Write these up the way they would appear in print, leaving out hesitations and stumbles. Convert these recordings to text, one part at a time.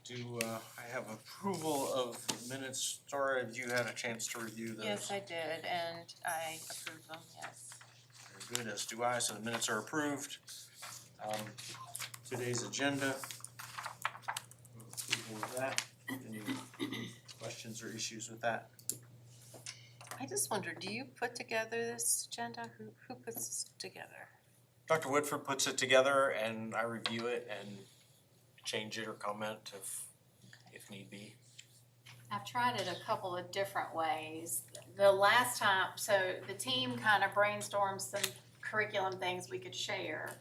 Do I have approval of the minutes? Dora, have you had a chance to review those? Yes, I did, and I approve them, yes. Very good, as do I, so the minutes are approved. Today's agenda. Approval of that. Any questions or issues with that? I just wonder, do you put together this agenda? Who puts this together? Dr. Woodford puts it together and I review it and change it or comment if need be. I've tried it a couple of different ways. The last time, so the team kind of brainstormed some curriculum things we could share.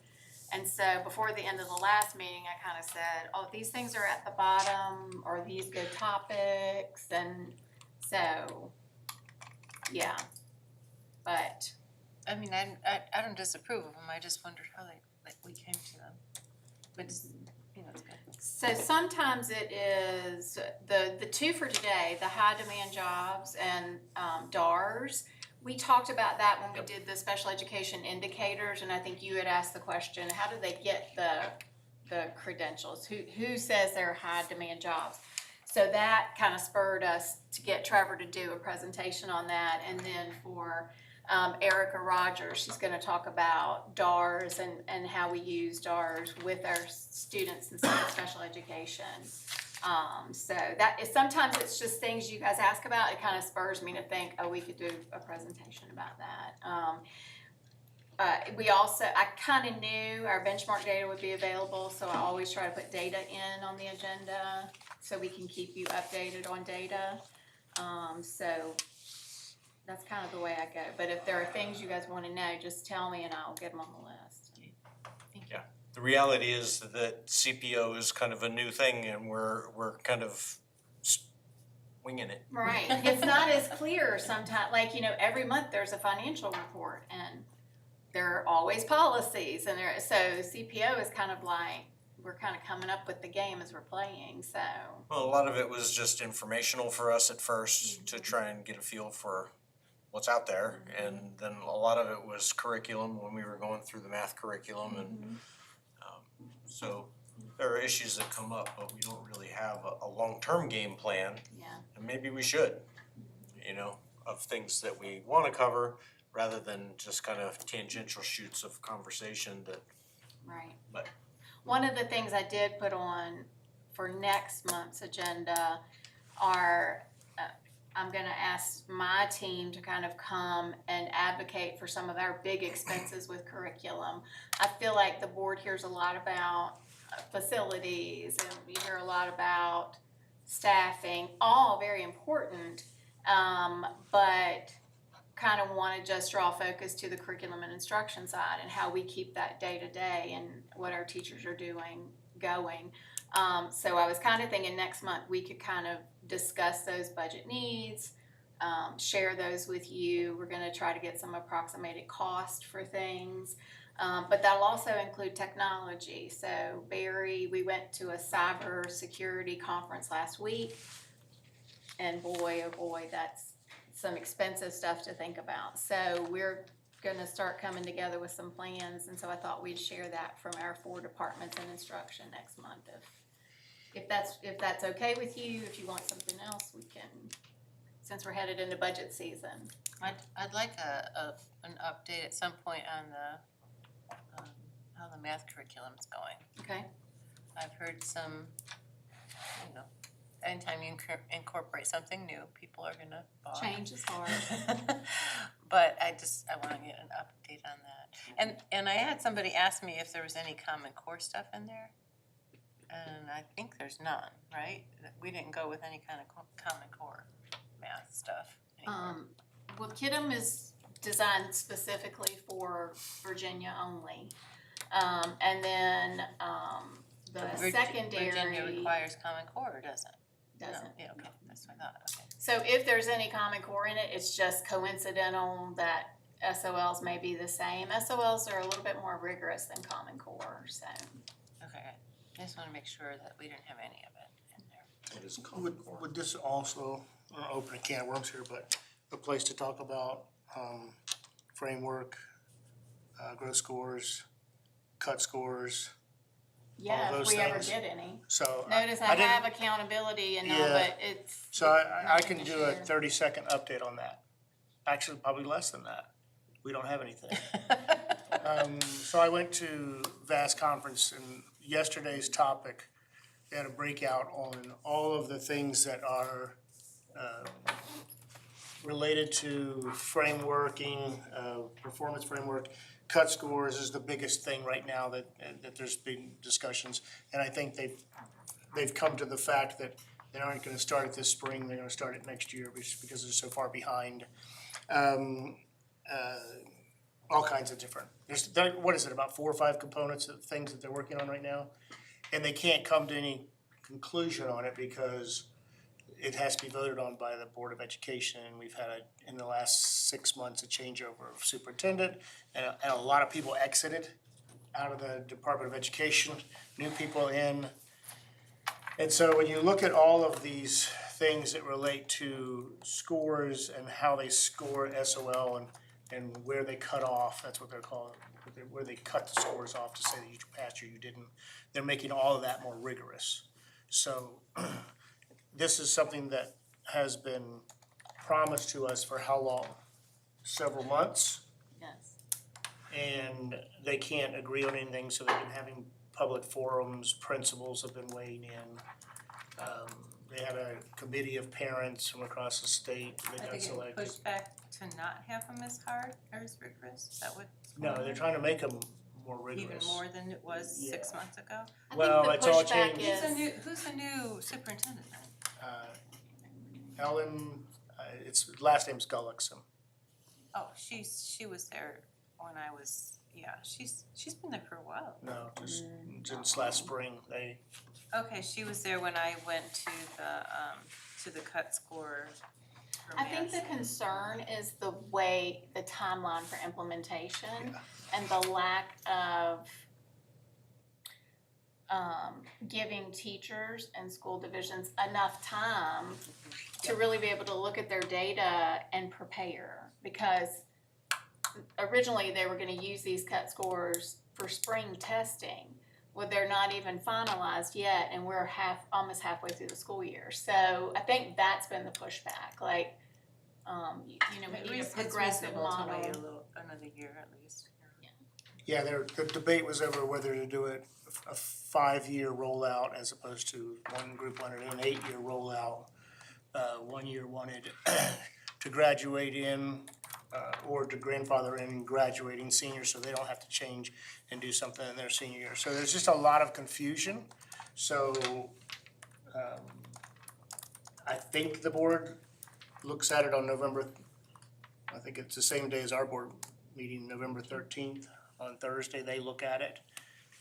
And so before the end of the last meeting, I kind of said, oh, these things are at the bottom, or these good topics, and so, yeah. But I mean, I don't disapprove of them, I just wondered how we came to them. But, it's good. so sometimes it is, the two for today, the high demand jobs and DARS. We talked about that when we did the special education indicators, and I think you had asked the question, how do they get the credentials? Who says they're high demand jobs? So that kind of spurred us to get Trevor to do a presentation on that, and then for Erica Rogers, she's gonna talk about DARS and how we use DARS with our students in special education. So that is, sometimes it's just things you guys ask about, it kind of spurs me to think, oh, we could do a presentation about that. We also, I kind of knew our benchmark data would be available, so I always try to put data in on the agenda so we can keep you updated on data. So that's kind of the way I go, but if there are things you guys want to know, just tell me and I'll get them on the list. Yeah, the reality is that CPO is kind of a new thing and we're kind of winging it. Right, it's not as clear sometimes, like, every month there's a financial report and there are always policies and so CPO is kind of like, we're kind of coming up with the game as we're playing, so. Well, a lot of it was just informational for us at first to try and get a feel for what's out there, and then a lot of it was curriculum when we were going through the math curriculum, and so there are issues that come up, but we don't really have a long-term game plan, Yeah. and maybe we should, of things that we want to cover rather than just kind of tangential shoots of conversation that. Right. But one of the things I did put on for next month's agenda are, I'm gonna ask my team to kind of come and advocate for some of our big expenses with curriculum. I feel like the board hears a lot about facilities and we hear a lot about staffing, all very important, but kind of want to just draw focus to the curriculum and instruction side and how we keep that day to day and what our teachers are doing going. So I was kind of thinking next month we could kind of discuss those budget needs, share those with you. We're going to try to get some approximated cost for things, but that'll also include technology. So Barry, we went to a cyber security conference last week, and boy, oh boy, that's some expensive stuff to think about. So we're gonna start coming together with some plans, and so I thought we'd share that from our 4 departments in instruction next month. If that's okay with you, if you want something else, we can, since we're headed into budget season. I'd like an update at some point on how the math curriculum's going. Okay. I've heard some, anytime you incorporate something new, people are gonna balk. Change is hard. But I wanna get an update on that. And I had somebody ask me if there was any Common Core stuff in there. And I think there's none, right? We didn't go with any kind of Common Core math stuff anymore. Well, KIDM is designed specifically for Virginia only. And then the secondary. Virginia requires Common Core or doesn't? Doesn't. No? Yeah, okay, that's what I thought, okay. So if there's any Common Core in it, it's just coincidental that SOLs may be the same. SOLs are a little bit more rigorous than Common Core, so. Okay, I just wanna make sure that we didn't have any of it in there. What is Common Core? Would this also, I don't open a can of worms here, but a place to talk about framework, growth scores, cut scores, Yeah, if those we ever things. did any. So Notice I didn't- have accountability and all, Yeah. but it's. So I can nothing to do a share. 30-second update on that. Actually, probably less than that. We don't have anything. So I went to VAS conference, and yesterday's topic, they had a breakout on all of the things that are related to frameworking, performance framework. Cut scores is the biggest thing right now that there's been discussions. And I think they've come to the fact that they aren't gonna start it this spring, they're gonna start it next year because they're so far behind. All kinds of different, what is it, about 4 or 5 components of things that they're working on right now? And they can't come to any conclusion on it because it has to be voted on by the Board of Education. And we've had, in the last 6 months, a changeover of superintendent, and a lot of people exited out of the Department of Education, new people in. And so when you look at all of these things that relate to scores and how they score SOL and where they cut off, that's what they're called, where they cut the scores off to say that you passed or you didn't, they're making all of that more rigorous. So this is something that has been promised to us for how long? Several months, Yes. and they can't agree on anything, so they've been having public forums, principals have been weighing in. They had a committee of parents from across the state that I got think it selected. pushed back to not have them as hard or as rigorous, is that what? No, they're trying to make them more rigorous. Even more than it was 6 Yeah. months ago? I Well, think it's the all pushback changed. Who's the new superintendent then? Ellen, its last name's Gullickson. Oh, she was there when I was, yeah, she's been there for a while. No, just since last spring, Okay, she was there when I went to the cut score for I think the math. concern is the timeline for implementation Yeah. and the lack of giving teachers and school divisions enough time to really be able to look at their data and prepare. Because originally they were gonna use these cut scores for spring testing. Well, they're not even finalized yet, and we're almost halfway through the school year. So I think that's been the pushback, like, you know, we need a It's progressive reasonable to model. wait another year at least. yeah, the debate was over whether to do it a 5-year rollout as opposed to one group wanted an 8-year rollout. 1 year wanted to graduate in, or to grandfather in graduating seniors so they don't have to change and do something in their senior year. So there's just a lot of confusion. So, I think the board looks at it on I think it's the same day as our board meeting, November 13th. On Thursday, they look at it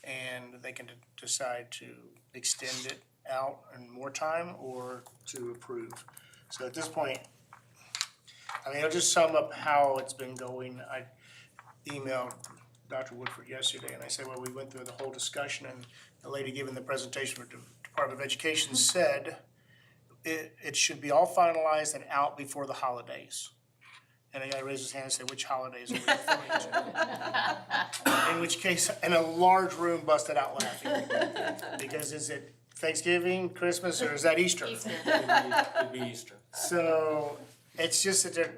and they can decide to extend it out and more time or to approve. So at this point, I mean, I'll just sum up how it's been going. I emailed Dr. Woodford yesterday and I said, well, we went through the whole discussion and the lady giving the presentation for the Department of Education said it should be all finalized and out before the holidays. And a guy raised his hand and said, which holidays are we referring to? In which case, and a large room busted out laughing. Because is it Thanksgiving, Christmas, or is that Easter? Easter. It'd be Easter. So it's just that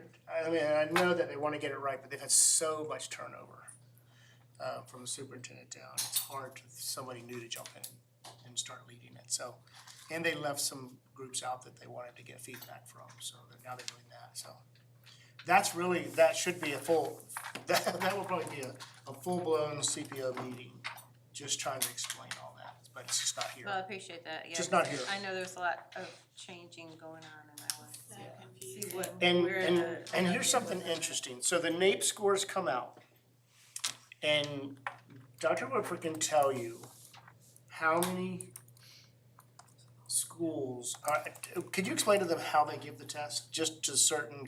I mean, I know that they want to get it right, but they've had so much turnover from the superintendent down. It's hard for somebody new to jump in and start leading it. So, and they left some groups out that they wanted to get feedback from. So now they're doing that. So that's really, that should be that will probably be a full-blown CPO meeting, just trying to explain all that, but it's just not here. Well, I appreciate that, yeah. Just not here. I know there's a lot of changing going on and I want to see what, And, where and, the. and here's something interesting, so the NAEP scores come out, and Dr. Woodford can tell you how many schools are, could you explain to them how they give the test, just to certain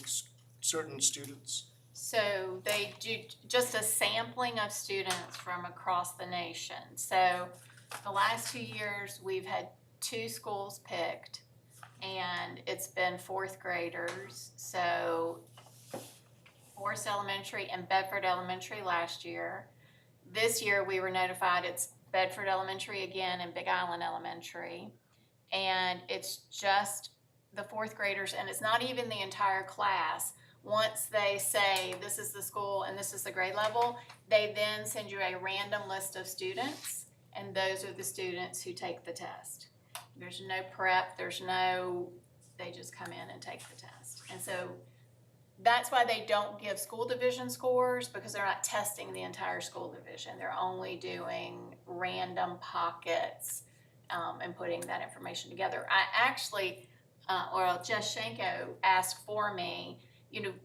students? So they do just a sampling of students from across the nation. So the last 2 years, we've had 2 schools picked, and it's been 4th graders. So Forest Elementary and Bedford Elementary last year. This year, we were notified it's Bedford Elementary again, and Big Island Elementary. And it's just the fourth graders, and it's not even the entire class. Once they say, this is the school and this is the grade level, they then send you a random list of students, and those are the students who take the test. There's no prep, they just come in and take the test. And so that's why they don't give school division scores, because they're not testing the entire school division. They're only doing random pockets and putting that information together. I actually, Jess Shanko asked for me,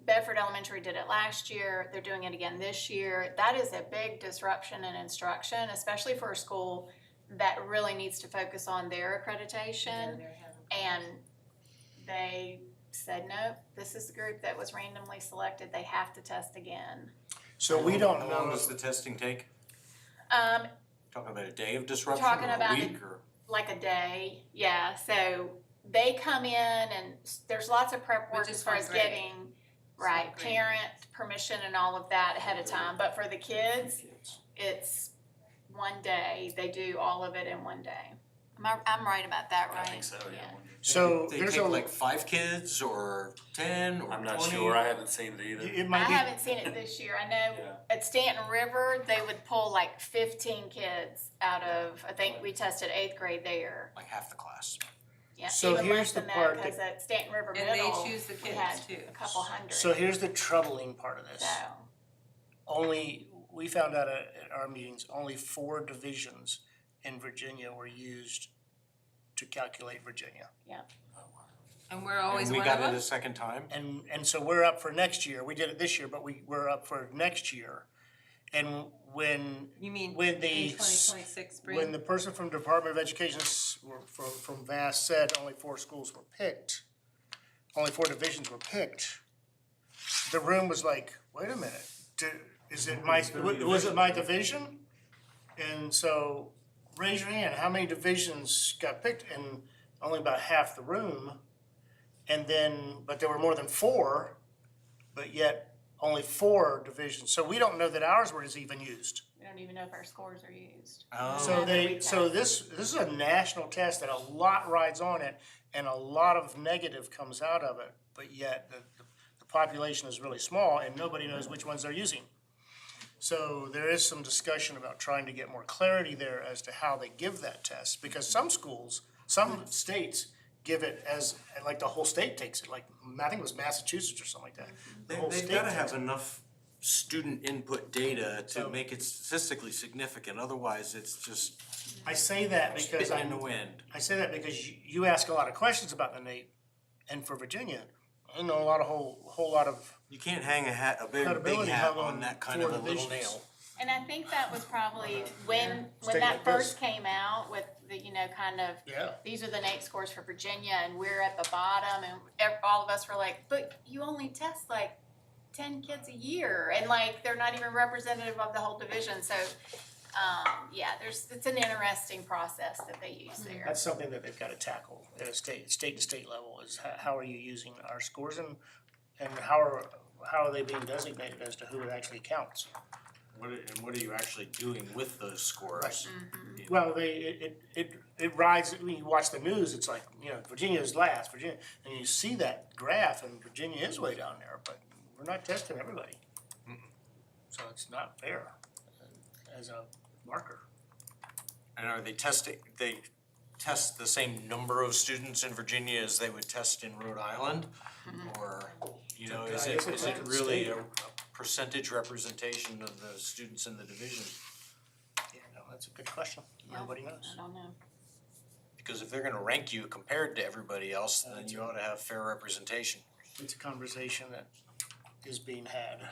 Bedford Elementary did it last year, they're doing it again this year. That is a big disruption in instruction, especially for a school that really needs to focus on their accreditation. And they said, nope, this is the group that was randomly selected, they have to test again. So we don't How long know, does the testing take? Talking about a day of disruption Talking or a about week or? Like a day, yeah, so they come in and there's lots of prep work Which is as far for as grade. getting, right, grade. parent permission and all of that ahead of time, but for the kids, it's one day, they do all of it in one day. I'm right about that, right? I think so, yeah. so They there's take a, like 5 kids or 10 or 20? I'm not sure, I haven't seen it either. it I might be, haven't seen it this year, I know Yeah. at Stanton River, they would pull like 15 kids out of, I think we tested 8th grade there. Like half the class. Yeah, So even here's less the than part that, cause that- at Stanton River And Middle, they choose the we had kids too. a couple hundred, so here's the troubling part of this. so. We found out at our meetings, only 4 divisions in Virginia were used to calculate Virginia. And we're always And we one got of it them? a second time? And so we're up for next year. We did it this year, but we're up for next year. And when You mean when in the 2026 spring? when the person from Department of Education from VAS said only 4 schools were picked, only 4 divisions were picked, the room was like, wait a minute, was it my division? And so raise your hand, how many divisions got picked? And only about half the room. And then, but there were more than 4, but yet only 4 divisions. So we don't know that ours was even used. We don't even know if our scores are used. Oh. So this is a national test that a lot rides on it and a lot of negative comes out of it, but yet the population is really small and nobody knows which ones they're using. So there is some discussion about trying to get more clarity there as to how they give that test, because some schools, some states give it as, like the whole state takes it, like, I think it was Massachusetts or something like that. The whole They've state gotta takes have it. enough student input data to So- make it statistically significant, otherwise it's just I say that because spitting in the wind. I say that because you ask a lot of questions about the NAEP, and for Virginia, I know a whole lot of, You can't hang a big Credibility hat hung on on that kind 4 of a little divisions. nail. And I think that was probably when State that like this. first came out with the, kind of, yeah. these are the NAEP scores for Virginia and we're at the bottom, and all of us were like, but you only test like 10 kids a year, and like, they're not even representative of the whole division, so, yeah, it's an interesting process that they use there. That's something that they've gotta tackle at a state to state level, is how are you using our scores, and how are they being designated as to who it actually counts? What are you actually doing with those scores? Well, it rides, when you watch the news, it's like, Virginia is last, Virginia, and you see that graph, and Virginia is way down there, but we're not testing everybody. So it's not fair as a marker. And are they test the same number of students in Virginia as they would test in Rhode Island? Or, is I guess it's it up to the really state. a percentage representation of the students in the division? Yeah, no, that's a good question. Nobody knows. I don't know. Because if they're gonna rank you compared to everybody else, then you ought to have fair representation. It's a conversation that is being had.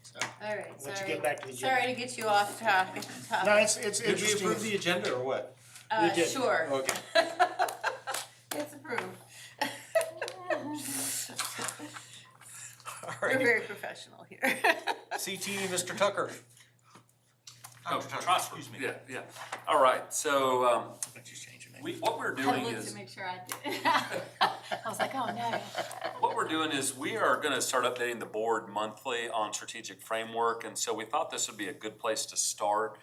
So, All right, Let's sorry. get back to the Sorry to get you off topic. no, it's Did we interesting. approve the agenda or what? we did. Sure. Okay. It's approved. All We're right. very professional here. CT, Mr. Tucker. Dr. Tucker, Transfer. excuse me. Yeah. All right, so, Let's just change your name. what we're I doing looked is, to make sure I did. I was like, oh no. what we're doing is we are gonna start updating the board monthly on strategic framework, and so we thought this would be a good place to start.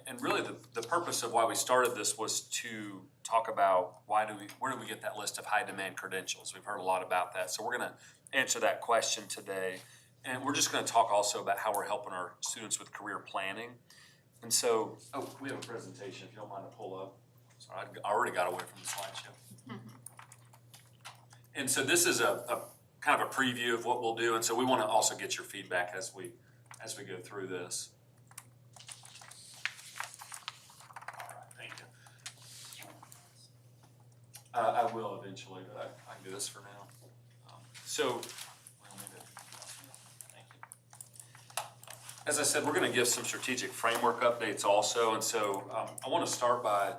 And really the purpose of why we started this was to talk about where do we get that list of high demand credentials? We've heard a lot about that. So we're gonna answer that question today. And we're just gonna talk also about how we're helping our students with career planning. And so, we have a presentation, if you don't mind to pull up. Sorry, I already got away from the slideshow. And so this is a kind of a preview of what we'll do. And so we wanna also get your feedback as we go through this. Thank you. I will eventually, but I can do this for now. Thank you. As I said, we're gonna give some strategic framework updates also, and so I wanna start by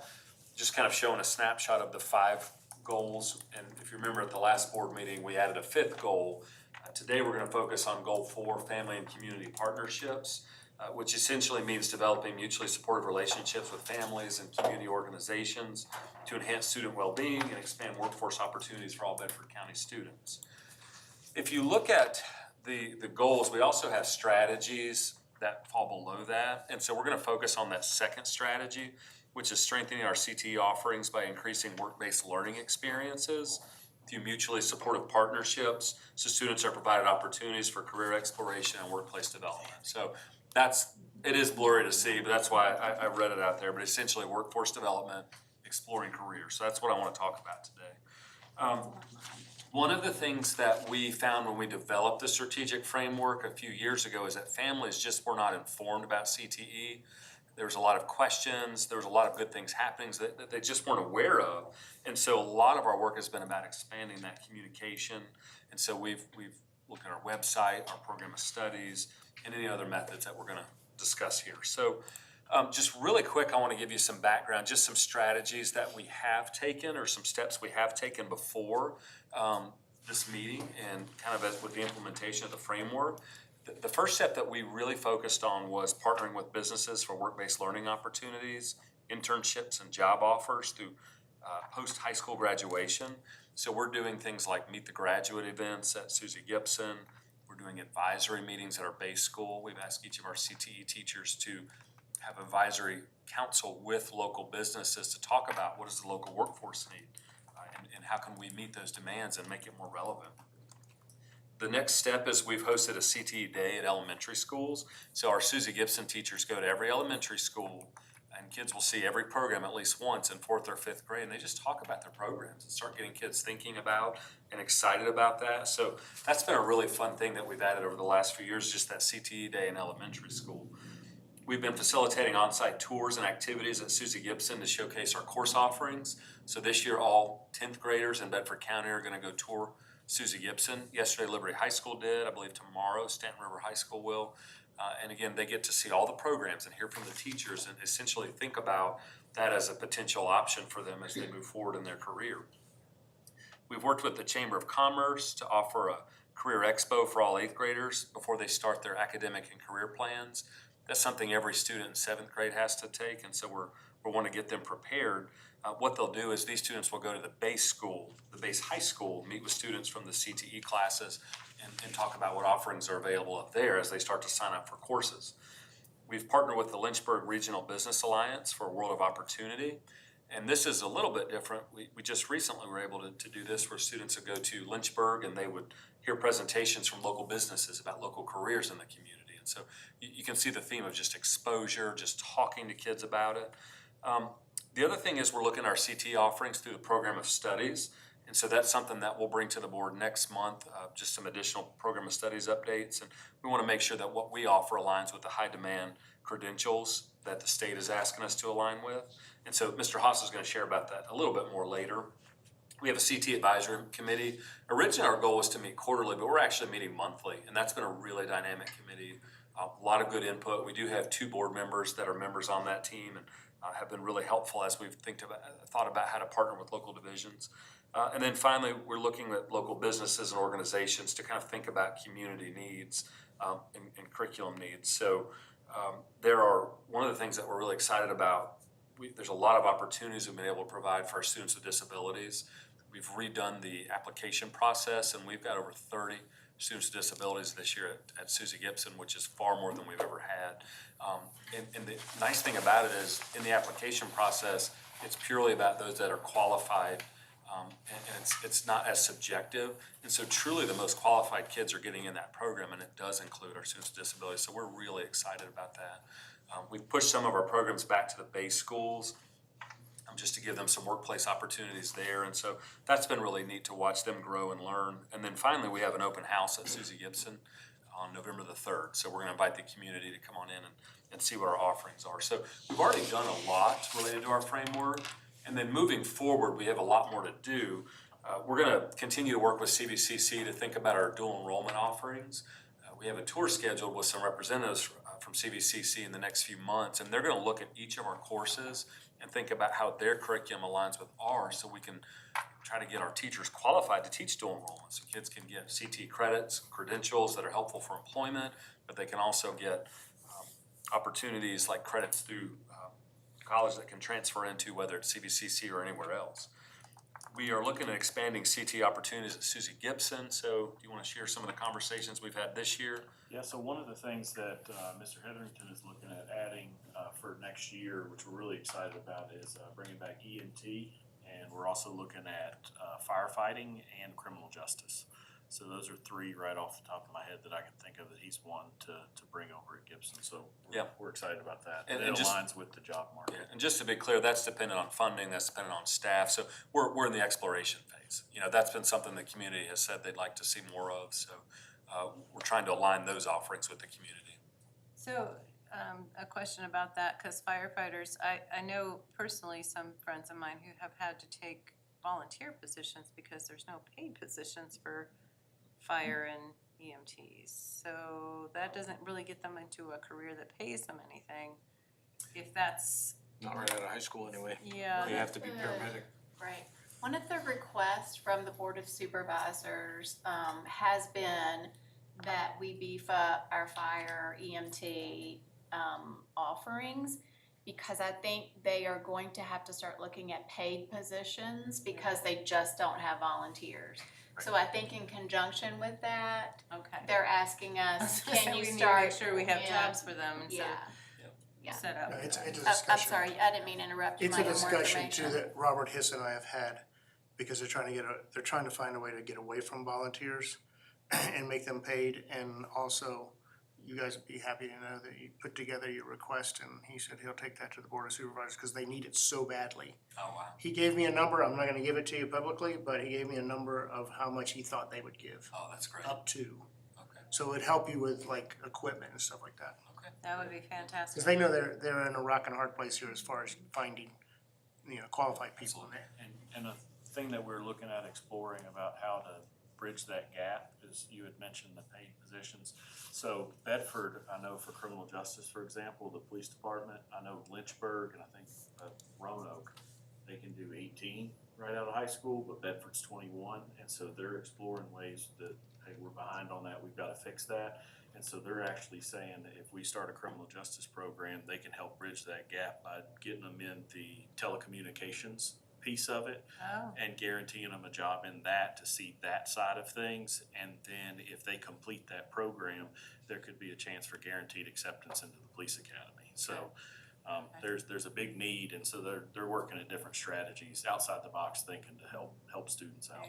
just kind of showing a snapshot of the 5 goals. And if you remember at the last board meeting, we added a 5th goal. Today, we're gonna focus on goal 4, family and community partnerships. Which essentially means developing mutually supportive relationships with families and community organizations to enhance student well-being and expand workforce opportunities for all Bedford County students. If you look at the goals, we also have strategies that fall below that. And so we're gonna focus on that second strategy, which is strengthening our CTE offerings by increasing work-based learning experiences through mutually supportive partnerships, so students are provided opportunities for career exploration and workplace development. So it is blurry to see, but that's why I read it out there, but essentially workforce development, exploring careers. So that's what I want to talk about today. One of the things that we found when we developed the strategic framework a few years ago is that families just were not informed about CTE. There was a lot of questions, there was a lot of good things happening that they just weren't aware of. And so a lot of our work has been about expanding that communication. And so we've looked at our website, our program of studies, and any other methods that we're gonna discuss here. So just really quick, I wanna give you some background, just some strategies that we have taken or some steps we have taken before this meeting and kind of as with the implementation of the framework. The first step that we really focused on was partnering with businesses for work-based learning opportunities, internships and job offers through post-high school graduation. So we're doing things like Meet the Graduate events at Susie Gibson. We're doing advisory meetings at our base school. We've asked each of our CTE teachers to have advisory council with local businesses to talk about what does the local workforce need and how can we meet those demands and make it more relevant. The next step is we've hosted a CTE day at elementary schools. So our Susie Gibson teachers go to every elementary school and kids will see every program at least once in 4th or 5th grade, and they just talk about their programs and start getting kids thinking about and excited about that. So that's been a really fun thing that we've added over the last few years, just that CTE day in elementary school. We've been facilitating on-site tours and activities at Susie Gibson to showcase our course offerings. So this year, all 10th graders in Bedford County are gonna go tour Susie Gibson. Yesterday, Liberty High School did. I believe tomorrow, Stanton River High School will. And again, they get to see all the programs and hear from the teachers and essentially think about that as a potential option for them as they move forward in their career. We've worked with the Chamber of Commerce to offer a career expo for all 8th graders before they start their academic and career plans. That's something every student in 7th grade has to take, and so we want to get them prepared. What they'll do is these students will go to the base school, the base high school, meet with students from the CTE classes and talk about what offerings are available up there as they start to sign up for courses. We've partnered with the Lynchburg Regional Business Alliance for a World of Opportunity. And this is a little bit different. We just recently were able to do this where students would go to Lynchburg and they would hear presentations from local businesses about local careers in the community. And so you can see the theme of just exposure, just talking to kids about it. The other thing is we're looking at our CTE offerings through the program of studies. And so that's something that we'll bring to the board next month, just some additional program of studies updates. And we want to make sure that what we offer aligns with the high demand credentials that the state is asking us to align with. And so Mr. Haas is going to share about that a little bit more later. We have a CTE advisory committee. Originally our goal was to meet quarterly, but we're actually meeting monthly. And that's been a really dynamic committee. A lot of good input. We do have 2 board members that are members on that team and have been really helpful as we've thought about how to partner with local divisions. And then finally, we're looking at local businesses and organizations to kind of think about community needs and curriculum needs. So one of the things that we're really excited about, there's a lot of opportunities we've been able to provide for our students with disabilities. We've redone the application process, and we've got over 30 students with disabilities this year at Susie Gibson, which is far more than we've ever had. And the nice thing about it is, in the application process, it's purely about those that are qualified, and it's not as subjective. And so truly the most qualified kids are getting in that program, and it does include our students with disabilities, so we're really excited about that. We've pushed some of our programs back to the base schools, just to give them some workplace opportunities there. And so that's been really neat to watch them grow and learn. And then finally, we have an open house at Susie Gibson on November the 3rd. So we're gonna invite the community to come on in and see what our offerings are. So we've already done a lot related to our framework. And then moving forward, we have a lot more to do. We're gonna continue to work with CVCC to think about our dual enrollment offerings. We have a tour scheduled with some representatives from CVCC in the next few months, and they're gonna look at each of our courses and think about how their curriculum aligns with ours, so we can try to get our teachers qualified to teach dual enrollment. So kids can get CT credits, credentials that are helpful for employment, but they can also get opportunities like credits through college that can transfer into, whether it's CVCC or anywhere else. We are looking at expanding CT opportunities at Susie Gibson, so do you want to share some of the conversations we've had this year? Yeah, so one of the things that Mr. Hetherington is looking at adding for next year, which we're really excited about, is bringing back EMT, and we're also looking at firefighting and criminal justice. So those are three right off the top of my head that I can think of that he's wanting to bring over at Gibson. So we're excited about that. And it just aligns with the job market. Yeah, and just to be clear, that's dependent on funding, that's dependent on staff, so we're in the exploration phase. You know, that's been something the community has said they'd like to see more of, so we're trying to align those offerings with the community. So, a question about that, because firefighters, I know personally some friends of mine who have had to take volunteer positions because there's no paid positions for fire and EMTs. So that doesn't really get them into a career that pays them anything, if that's, Not right out of high school anyway. yeah. You have to be paramedic. Right. One of the requests from the Board of Supervisors has been that we beef up our fire EMT offerings, because I think they are going to have to start looking at paid positions because they just don't have volunteers. So I think in conjunction with that, Okay. they're asking us, can you We need to start? make sure we have Yeah. jobs for them instead Yeah. of Yeah. set up. No, it's a I'm discussion. sorry, I didn't mean to interrupt you. It's Might a have more discussion too information. that Robert Hiss and I have had, because they're trying to find a way to get away from volunteers and make them paid. And also, you guys would be happy to know that you put together your request, and he said he'll take that to the Board of Supervisors because they need it so badly. Oh, wow. He gave me a number, I'm not gonna give it to you publicly, but he gave me a number of how much he thought they would give, Oh, that's great. up to. Okay. So it'd help you with like equipment and stuff like that. That would be fantastic. Because they know they're in a rock and a hard place here as far as finding, qualified people in there. And a thing that we're looking at exploring about how to bridge that gap is, you had mentioned the paid positions. So Bedford, I know for criminal justice, for example, the police department, I know Lynchburg and I think Roanoke, they can do 18 right out of high school, but Bedford's 21. And so they're exploring ways that, hey, we're behind on that, we've gotta fix that. And so they're actually saying that if we start a criminal justice program, they can help bridge that gap by getting them in the telecommunications piece of it Oh, and guaranteeing them a job in that to see that side of things. And then if they complete that program, there could be a chance for guaranteed acceptance into the police academy. So there's a big need, and so they're working at different strategies outside the box thinking to help students out.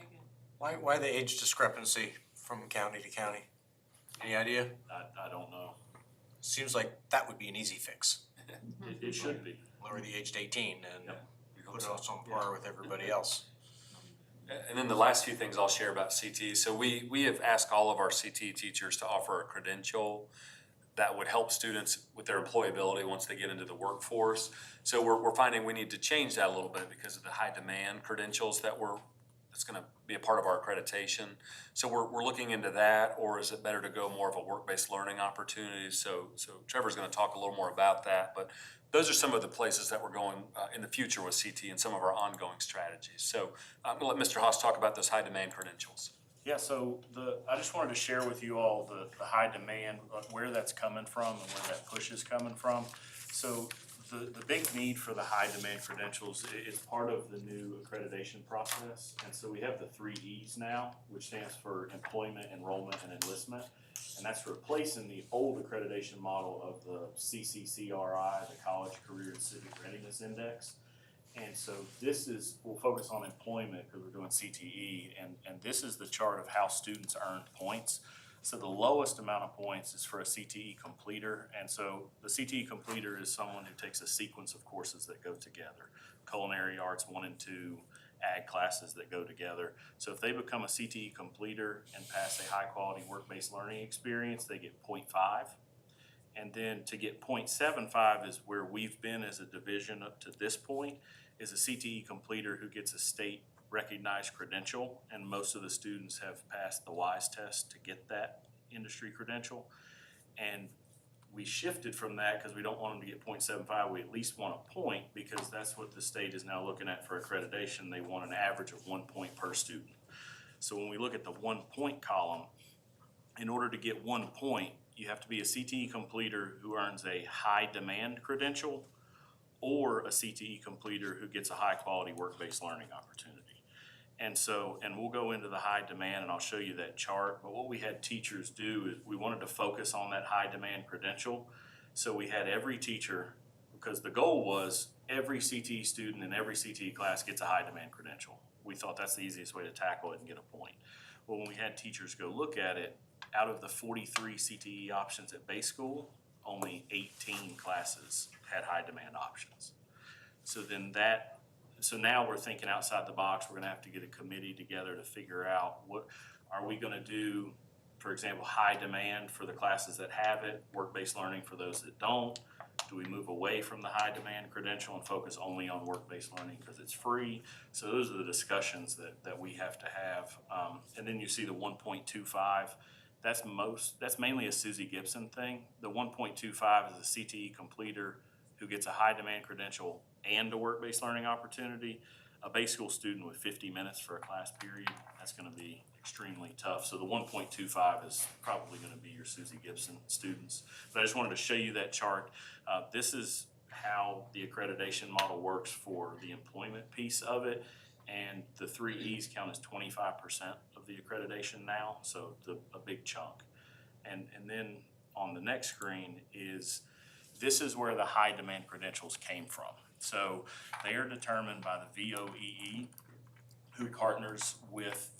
very good. Why the age discrepancy from county to county? Any idea? I don't know. Seems like that would be an easy fix. It should be. Lower the age to 18 and Yep. put us on par with everybody else. And then the last few things I'll share about CT. So we have asked all of our CT teachers to offer a credential that would help students with their employability once they get into the workforce. So we're finding we need to change that a little bit because of the high demand credentials that's gonna be a part of our accreditation. So we're looking into that, or is it better to go more of a work-based learning opportunity? So Trevor's gonna talk a little more about that, but those are some of the places that we're going in the future with CT and some of our ongoing strategies. So I'm gonna let Mr. Haas talk about those high demand credentials. Yeah, so I just wanted to share with you all the high demand, where that's coming from and where that push is coming from. So the big need for the high demand credentials is part of the new accreditation process. And so we have the 3 E's now, which stands for employment, enrollment, and enlistment. And that's replacing the old accreditation model of the CCCRI, the College Career and Civic Readiness Index. And so we'll focus on employment because we're doing CTE, and this is the chart of how students earned points. So the lowest amount of points is for a CTE completer, and so the CTE completer is someone who takes a sequence of courses that go together. Culinary arts 1 and 2, ag classes that go together. So if they become a CTE completer and pass a high quality work-based learning experience, they get 0.5. And then to get 0.75 is where we've been as a division up to this point, is a CTE completer who gets a state recognized credential, and most of the students have passed the WISE test to get that industry credential. And we shifted from that because we don't want them to get 0.75, we at least want a point, because that's what the state is now looking at for accreditation. They want an average of 1 point per student. So when we look at the 1 point column, in order to get 1 point, you have to be a CTE completer who earns a high demand credential, or a CTE completer who gets a high quality work-based learning opportunity. And we'll go into the high demand and I'll show you that chart, but what we had teachers do is we wanted to focus on that high demand credential. So we had every teacher, because the goal was every CTE student in every CTE class gets a high demand credential. We thought that's the easiest way to tackle it and get a point. Well, when we had teachers go look at it, out of the 43 CTE options at base school, only 18 classes had high demand options. So now we're thinking outside the box. We're gonna have to get a committee together to figure out what are we gonna do, for example, high demand for the classes that have it, work-based learning for those that don't. Do we move away from the high demand credential and focus only on work-based learning because it's free? So those are the discussions that we have to have. And then you see the 1.25. That's mainly a Susie Gibson thing. The 1.25 is a CTE completer who gets a high demand credential and a work-based learning opportunity. A base school student with 50 minutes for a class period, that's gonna be extremely tough. So the 1.25 is probably gonna be your Susie Gibson students. But I just wanted to show you that chart. This is how the accreditation model works for the employment piece of it. And the 3 E's count as 25% of the accreditation now, so it's a big chunk. And then on the next screen this is where the high demand credentials came from. So they are determined by the VOEE, who partners with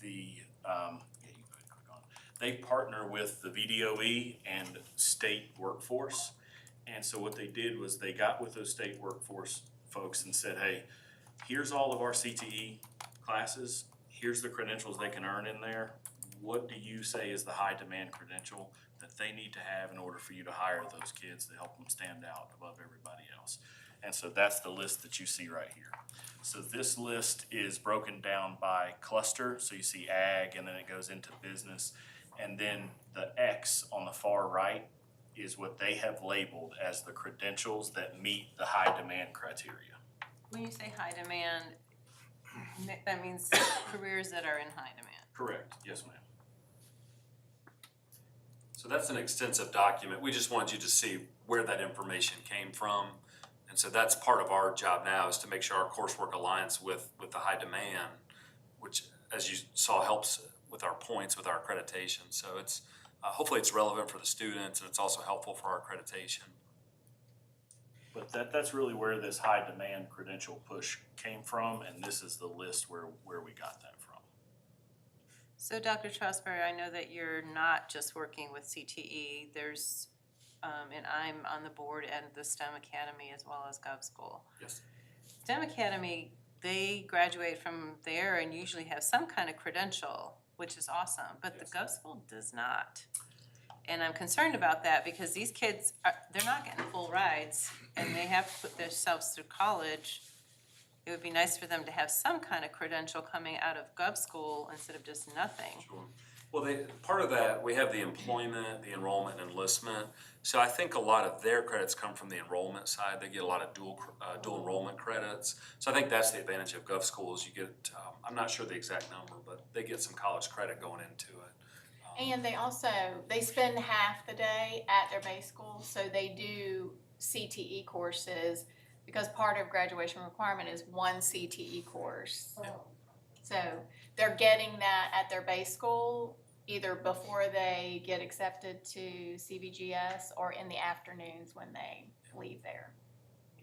they partner with the VDOE and state workforce. And so what they did was they got with those state workforce folks and said, hey, here's all of our CTE classes, here's the credentials they can earn in there. What do you say is the high demand credential that they need to have in order for you to hire those kids to help them stand out above everybody else? And so that's the list that you see right here. So this list is broken down by cluster. So you see ag, and then it goes into business. And then the X on the far right is what they have labeled as the credentials that meet the high demand criteria. When you say high demand, that means careers that are in high demand. Correct, yes ma'am. So that's an extensive document. We just wanted you to see where that information came from. And so that's part of our job now, is to make sure our coursework aligns with the high demand, which, as you saw, helps with our points, with our accreditation. So it's hopefully it's relevant for the students, and it's also helpful for our accreditation. But that's really where this high demand credential push came from, and this is the list where we got that from. So Dr. Trosberg, I know that you're not just working with CTE. There's, and I'm on the board at the STEM Academy as well as GovSchool. Yes. STEM Academy, they graduate from there and usually have some kind of credential, which is awesome, but Yes. the GovSchool does not. And I'm concerned about that because these kids, they're not getting full rides and they have to put themselves through college. It would be nice for them to have some kind of credential coming out of GovSchool instead of just nothing. Sure. Well, part of that, we have the employment, the enrollment, and enlistment. So I think a lot of their credits come from the enrollment side. They get a lot of dual enrollment credits. So I think that's the advantage of GovSchool is you get, I'm not sure the exact number, but they get some college credit going into it. And they spend half the day at their base school, so they do CTE courses because part of graduation requirement is one CTE course. So they're getting that at their base school, either before they get accepted to CVGS or in the afternoons when they leave there.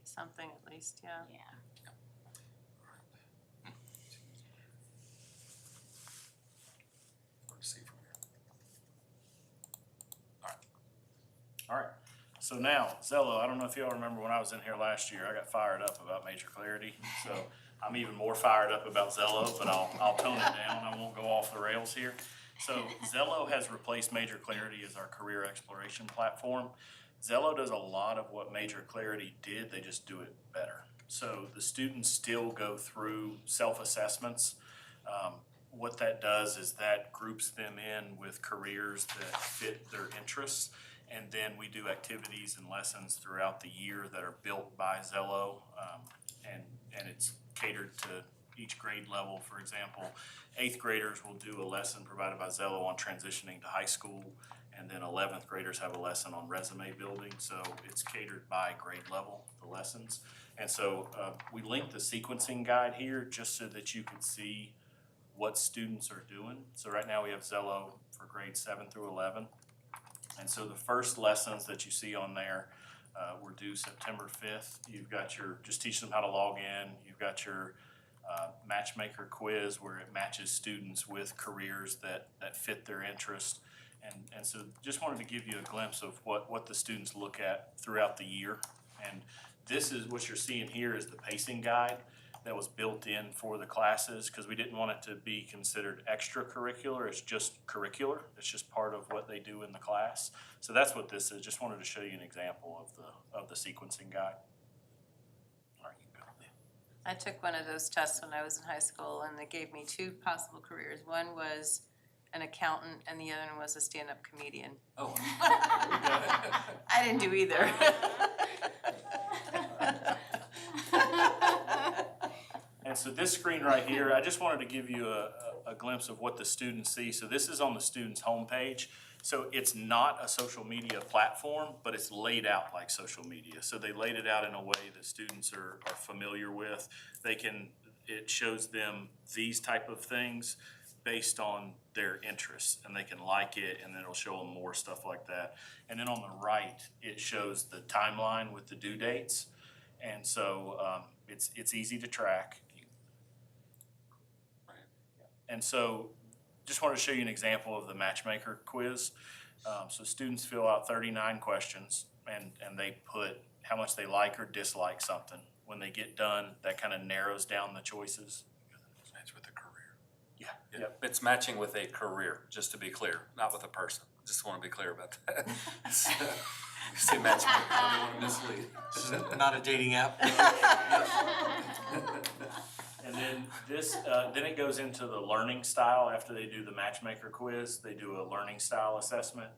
Something at least, yeah. Yeah. Hard to see from here. All right, so now, Zello, I don't know if y'all remember when I was in here last year, I got fired up about Major Clarity. So I'm even more fired up about Zello, but I'll tone it down, I won't go off the rails here. So Zello has replaced Major Clarity as our career exploration platform. Zello does a lot of what Major Clarity did, they just do it better. So the students still go through self-assessments. What that does is that groups them in with careers that fit their interests. And then we do activities and lessons throughout the year that are built by Zello. And it's catered to each grade level. For example, 8th graders will do a lesson provided by Zello on transitioning to high school. And then 11th graders have a lesson on resume building. So it's catered by grade level, the lessons. And so we linked the sequencing guide here just so that you can see what students are doing. So right now we have Zello for grades 7 through 11. And so the first lessons that you see on there were due September 5th. You've got your, just teaching them how to log in. You've got your matchmaker quiz where it matches students with careers that fit their interest. And so just wanted to give you a glimpse of what the students look at throughout the year. And this is what you're seeing here is the pacing guide that was built in for the classes because we didn't want it to be considered extracurricular. It's just curricular. It's just part of what they do in the class. So that's what this is. Just wanted to show you an example of the sequencing guide. All right, you can go. I took one of those tests when I was in high school and they gave me two possible careers. One was an accountant and the other one was a stand-up comedian. Oh. I didn't do either. And so this screen right here, I just wanted to give you a glimpse of what the students see. So this is on the students' homepage. So it's not a social media platform, but it's laid out like social media. So they laid it out in a way that students are familiar with. It shows them these type of things based on their interests, and they can like it, and then it'll show them more stuff like that. And then on the right, it shows the timeline with the due dates. And so it's easy to track. And so just wanted to show you an example of the matchmaker quiz. So students fill out 39 questions and they put how much they like or dislike something. When they get done, that kind of narrows down the choices. Match with a career. Yeah. Yep. It's matching with a career, just to be clear, not with a person. Just want to be clear about that. You say matchmaker, I don't want to mislead. This is not a dating app. And then then it goes into the learning style. After they do the matchmaker quiz, they do a learning style assessment.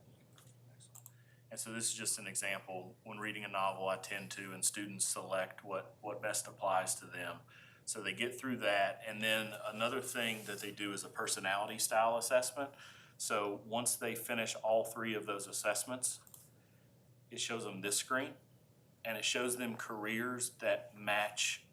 And so this is just an example. When reading a novel, I tend to, and students select what best applies to them. So they get through that. And then another thing that they do is a personality style assessment. So once they finish all three of those assessments, it shows them this screen, and it shows them careers that match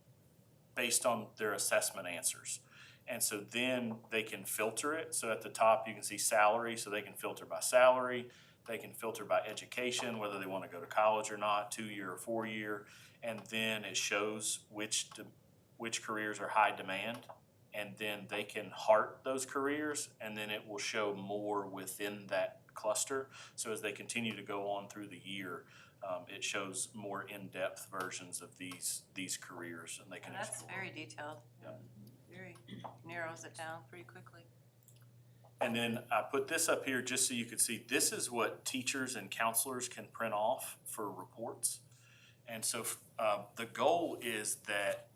based on their assessment answers. And so then they can filter it. So at the top you can see salary, so they can filter by salary. They can filter by education, whether they want to go to college or not, 2-year or 4-year. And then it shows which careers are high demand. And then they can heart those careers, and then it will show more within that cluster. So as they continue to go on through the year, it shows more in-depth versions of these careers, and they can That's explore. very detailed. Yep. Very narrows it down pretty quickly. And then I put this up here just so you could see, this is what teachers and counselors can print off for reports. And so the goal is that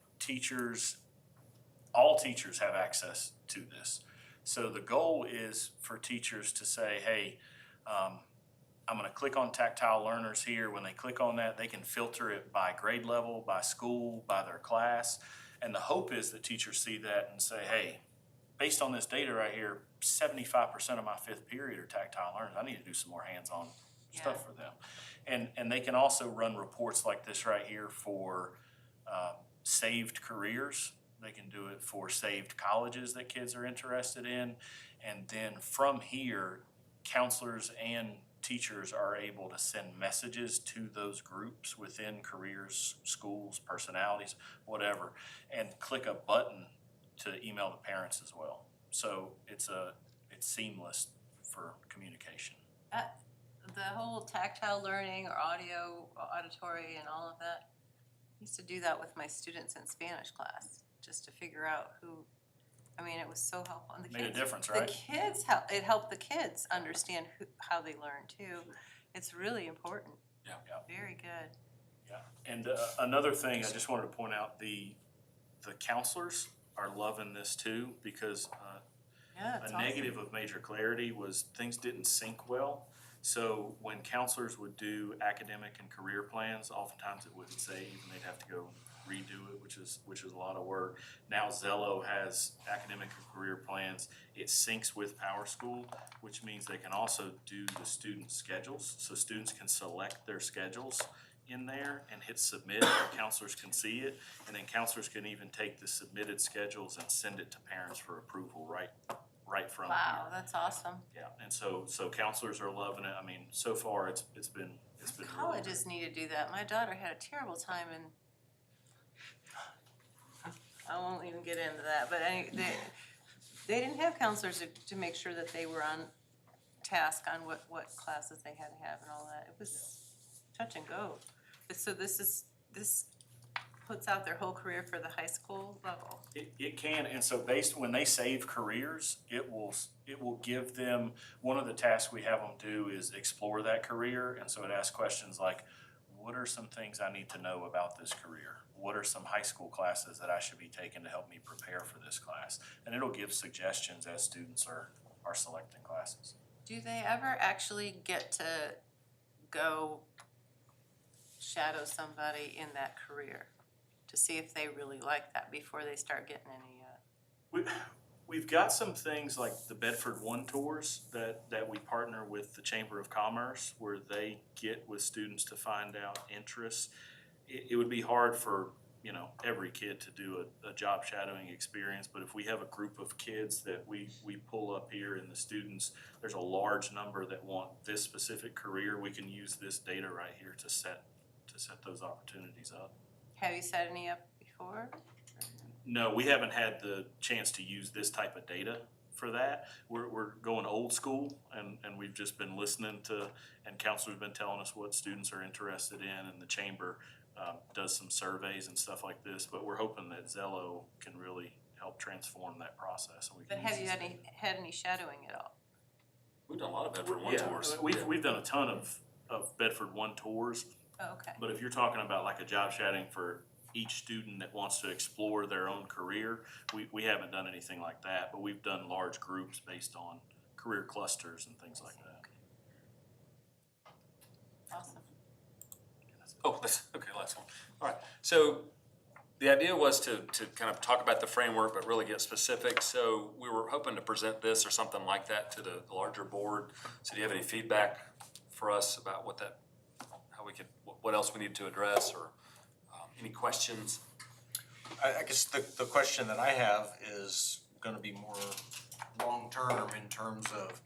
all teachers have access to this. So the goal is for teachers to say, hey, I'm gonna click on tactile learners here. When they click on that, they can filter it by grade level, by school, by their class. And the hope is that teachers see that and say, hey, based on this data right here, 75% of my 5th period are tactile learners. I need to do some more hands-on stuff for them. And they can also run reports like this right here for saved careers. They can do it for saved colleges that kids are interested in. And then from here, counselors and teachers are able to send messages to those groups within careers, schools, personalities, whatever, and click a button to email the parents as well. So it's seamless for communication. The whole tactile learning or audio, auditory and all of that, I used to do that with my students in Spanish class, just to figure out who, I mean, it was so helpful. And the Made a kids- difference, right? The kids, it helped the kids understand how they learn too. It's really important. Yeah. Very good. Yeah, and another thing I just wanted to point out, the counselors are loving this too, because Yeah, it's a awesome. negative of Major Clarity was things didn't sync well. So when counselors would do academic and career plans, oftentimes it wouldn't save and they'd have to go redo it, which is a lot of work. Now Zello has academic and career plans. It syncs with PowerSchool, which means they can also do the student schedules. So students can select their schedules in there and hit submit, and counselors can see it. And then counselors can even take the submitted schedules and send it to parents for approval right from here. Wow, that's awesome. Yeah, and so counselors are loving it. I mean, so far it's been really Colleges need to do that. My daughter had a terrible time and I won't even get into that, but they didn't have counselors to make sure that they were on task on what classes they had to have and all that. It was touch and go. But so this puts out their whole career for the high school level. It can, and so when they save careers, it will give them, one of the tasks we have them do is explore that career, and so it asks questions like, what are some things I need to know about this career? What are some high school classes that I should be taking to help me prepare for this class? And it'll give suggestions as students are selecting classes. Do they ever actually get to go shadow somebody in that career to see if they really like that before they start getting any, We've got some things like the Bedford One Tours that we partner with the Chamber of Commerce, where they get with students to find out interests. It would be hard for, every kid to do a job shadowing experience, but if we have a group of kids that we pull up here and the students, there's a large number that want this specific career, we can use this data right here to set those opportunities up. have you set any up before? No, we haven't had the chance to use this type of data for that. We're going old school, and we've just been listening to, and counselors have been telling us what students are interested in, and the chamber does some surveys and stuff like this, but we're hoping that Zello can really help transform that process. And we But can have use you this had any shadowing at all? We've done a lot of Bedford One Yeah, tours. we've done a ton of Bedford One tours, Oh, okay. but if you're talking about like a job shadowing for each student that wants to explore their own career, we haven't done anything like that, but we've done large groups based on career clusters and things like that. Awesome. Oh, okay, last one. All right, so the idea was to kind of talk about the framework, but really get specific. So we were hoping to present this or something like that to the larger board. So do you have any feedback for us about what else we need to address, or any questions? I guess the question that I have is gonna be more long-term in terms of,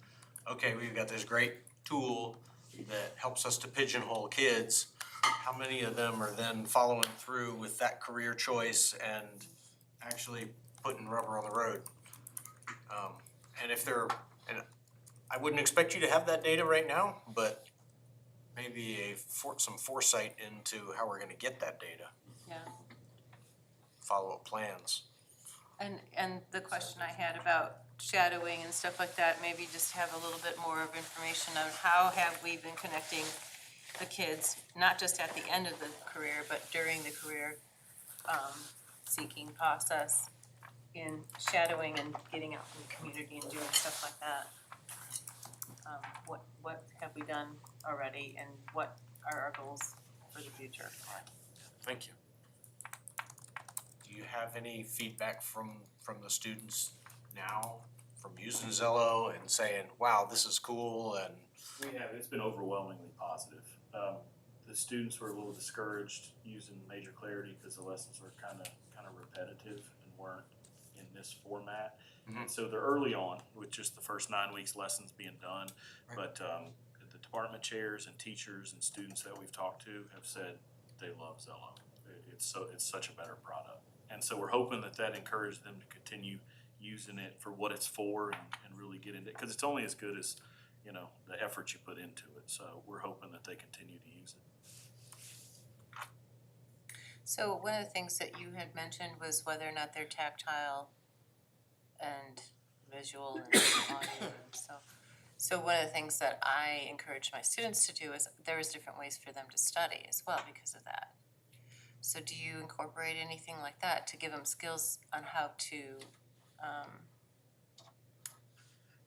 okay, we've got this great tool that helps us to pigeonhole kids. How many of them are then following through with that career choice and actually putting rubber on the road? And and I wouldn't expect you to have that data right now, but maybe some foresight into how we're gonna get that data, Yeah. follow-up plans. And the question I had about shadowing and stuff like that, maybe just have a little bit more of information on how have we been connecting the kids, not just at the end of the career, but during the career seeking process in shadowing and getting out in the community and doing stuff like that. What have we done already and what are our goals for the future? Thank you. Do you have any feedback from the students now, from using Zello and saying, wow, this is cool, and We have, it's been overwhelmingly positive. the students were a little discouraged using Major Clarity because the lessons were kind of repetitive and weren't in this format. And so they're early on with just the first 9 weeks lessons being done. But the department chairs and teachers and students that we've talked to have said they love Zello. It's such a better product. And so we're hoping that encouraged them to continue using it for what it's for and really get into it. Because it's only as good as, you know, the effort you put into it. So we're hoping that they continue to use it. So one of the things that you had mentioned was whether or not they're tactile and visual and audio and stuff. So one of the things that I encourage my students to do is there is different ways for them to study as well because of that. So do you incorporate anything like that to give them skills on how to,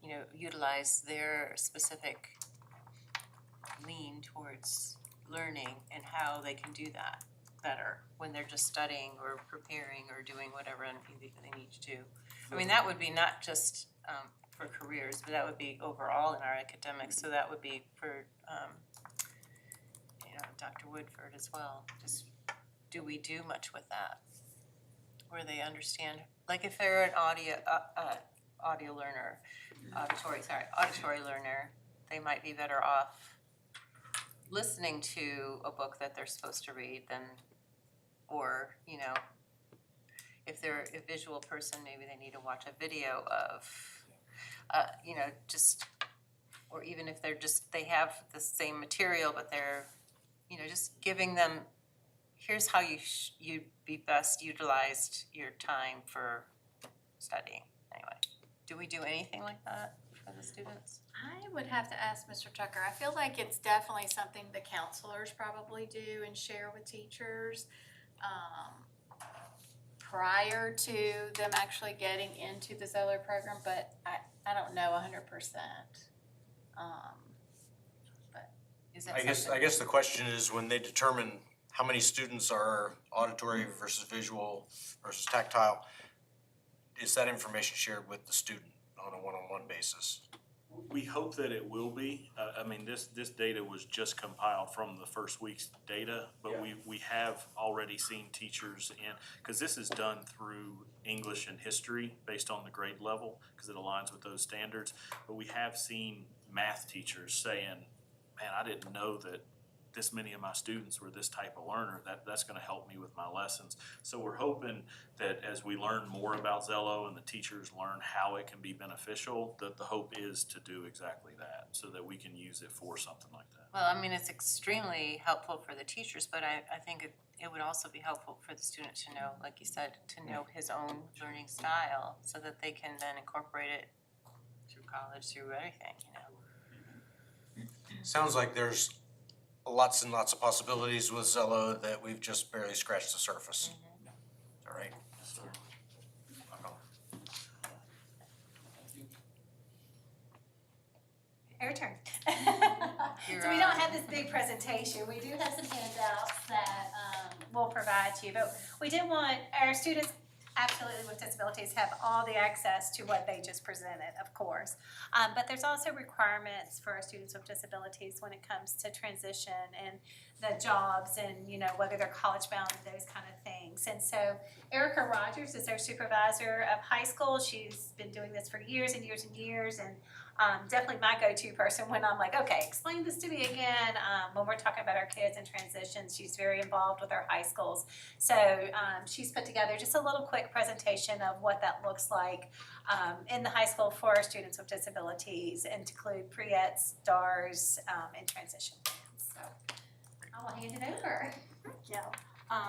you know, utilize their specific lean towards learning and how they can do that better when they're just studying or preparing or doing whatever they need to do? I mean, that would be not just for careers, but that would be overall in our academics. So that would be for, you know, Dr. Woodford as well. Just, do we do much with that? Where they understand, like if they're an auditory learner, they might be better off listening to a book that they're supposed to read than, or, you know, if they're a visual person, maybe they need to watch a video of, you know, just, or even if they're just, they have the same material, but they're, you know, just giving them, here's how you'd be best utilized your time for studying. Anyway, do we do anything like that for the students? I would have to ask Mr. Tucker. I feel like it's definitely something the counselors probably do and share with teachers prior to them actually getting into the Zeller program, but I don't know 100%. Is that I something? guess the question is when they determine how many students are auditory versus visual versus tactile, is that information shared with the student on a one-on-one basis? We hope that it will be. I mean, this data was just compiled from the first week's data, but we have already seen teachers in, because this is done through English and history based on the grade level, because it aligns with those standards. But we have seen math teachers saying, man, I didn't know that this many of my students were this type of learner. That's going to help me with my lessons. So we're hoping that as we learn more about Zello and the teachers learn how it can be beneficial, that the hope is to do exactly that so that we can use it for something like that. Well, I mean, it's extremely helpful for the teachers, but I think it would also be helpful for the student to know, like you said, to know his own learning style so that they can then incorporate it through college, through everything, you know. Sounds like there's lots and lots of possibilities with Zello that we've just barely scratched the surface. All right. Your turn. You're So we don't have this big presentation. We do have some handouts that we'll provide to you, but we did want our students absolutely with disabilities have all the access to what they just presented, of course. But there's also requirements for our students with disabilities when it comes to transition and the jobs and, you know, whether they're college bound and those kind of things. And so Erica Rogers is our supervisor of high school. She's been doing this for years and years and years, and definitely my go-to person when I'm like, okay, explain this to me again. When we're talking about our kids and transitions, she's very involved with our high schools. So she's put together just a little quick presentation of what that looks like in the high school for our students with disabilities, and to include pre-eds, STARS, and transition plans. So I will hand it over. Yeah,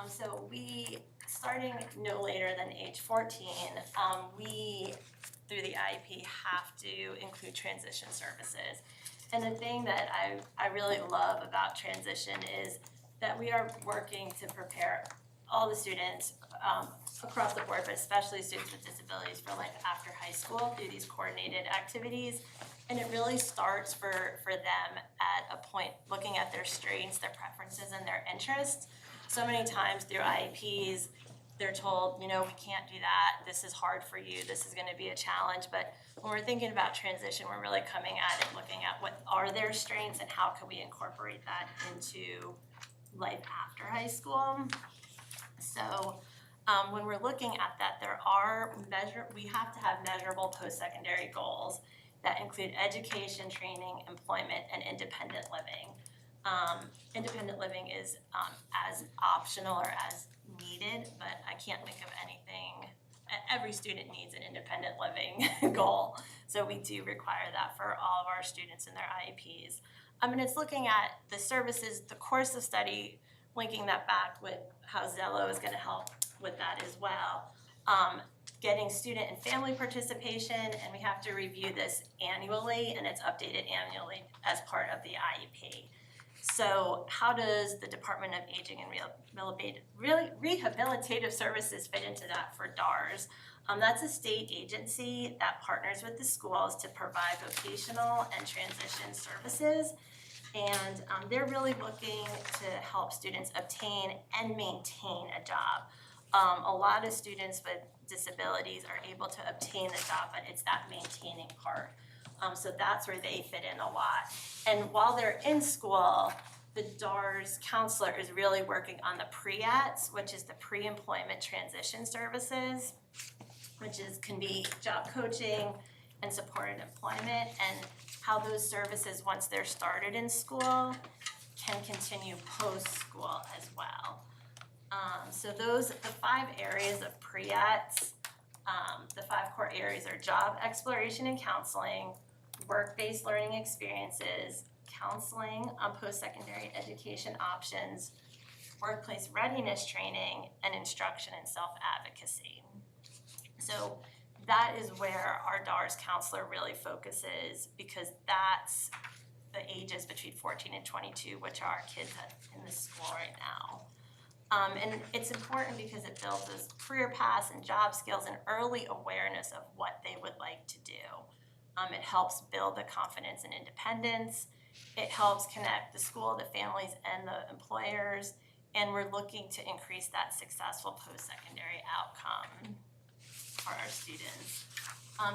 so we, starting no later than age 14, we, through the IEP, have to include transition services. And the thing that I really love about transition is that we are working to prepare all the students across the board, but especially students with disabilities for life after high school through these coordinated activities. And it really starts for them at a point looking at their strengths, their preferences, and their interests. So many times through IEPs, they're told, you know, we can't do that, this is hard for you, this is gonna be a challenge. But when we're thinking about transition, we're really coming at it, looking at what are their strengths and how can we incorporate that into life after high school. So when we're looking at that, we have to have measurable post-secondary goals that include education, training, employment, and independent living. Independent living is as optional or as needed, but I can't think of anything. Every student needs an independent living goal, so we do require that for all of our students in their IEPs. And it's looking at the services, the course of study, linking that back with how Zello is gonna help with that as well. Getting student and family participation, and we have to review this annually, and it's updated annually as part of the IEP. So how does the Department of Aging and Rehabilitative Services fit into that for DARS? That's a state agency that partners with the schools to provide vocational and transition services. And they're really looking to help students obtain and maintain a job. A lot of students with disabilities are able to obtain the job, but it's that maintaining part. So that's where they fit in a lot. And while they're in school, the DARS counselor is really working on the pre-ats, which is the pre-employment transition services, which can be job coaching and supported employment, and how those services, once they're started in school, can continue post-school as well. So the 5 areas of pre-ats, the 5 core areas are job exploration and counseling, work-based learning experiences, counseling on post-secondary education options, workplace readiness training, and instruction in self-advocacy. So that is where our DARS counselor really focuses, because that's the ages between 14 and 22, which are our kids in the school right now. And it's important because it builds those career paths and job skills and early awareness of what they would like to do. It helps build the confidence and independence. It helps connect the school, the families, and the employers. And we're looking to increase that successful post-secondary outcome for our students.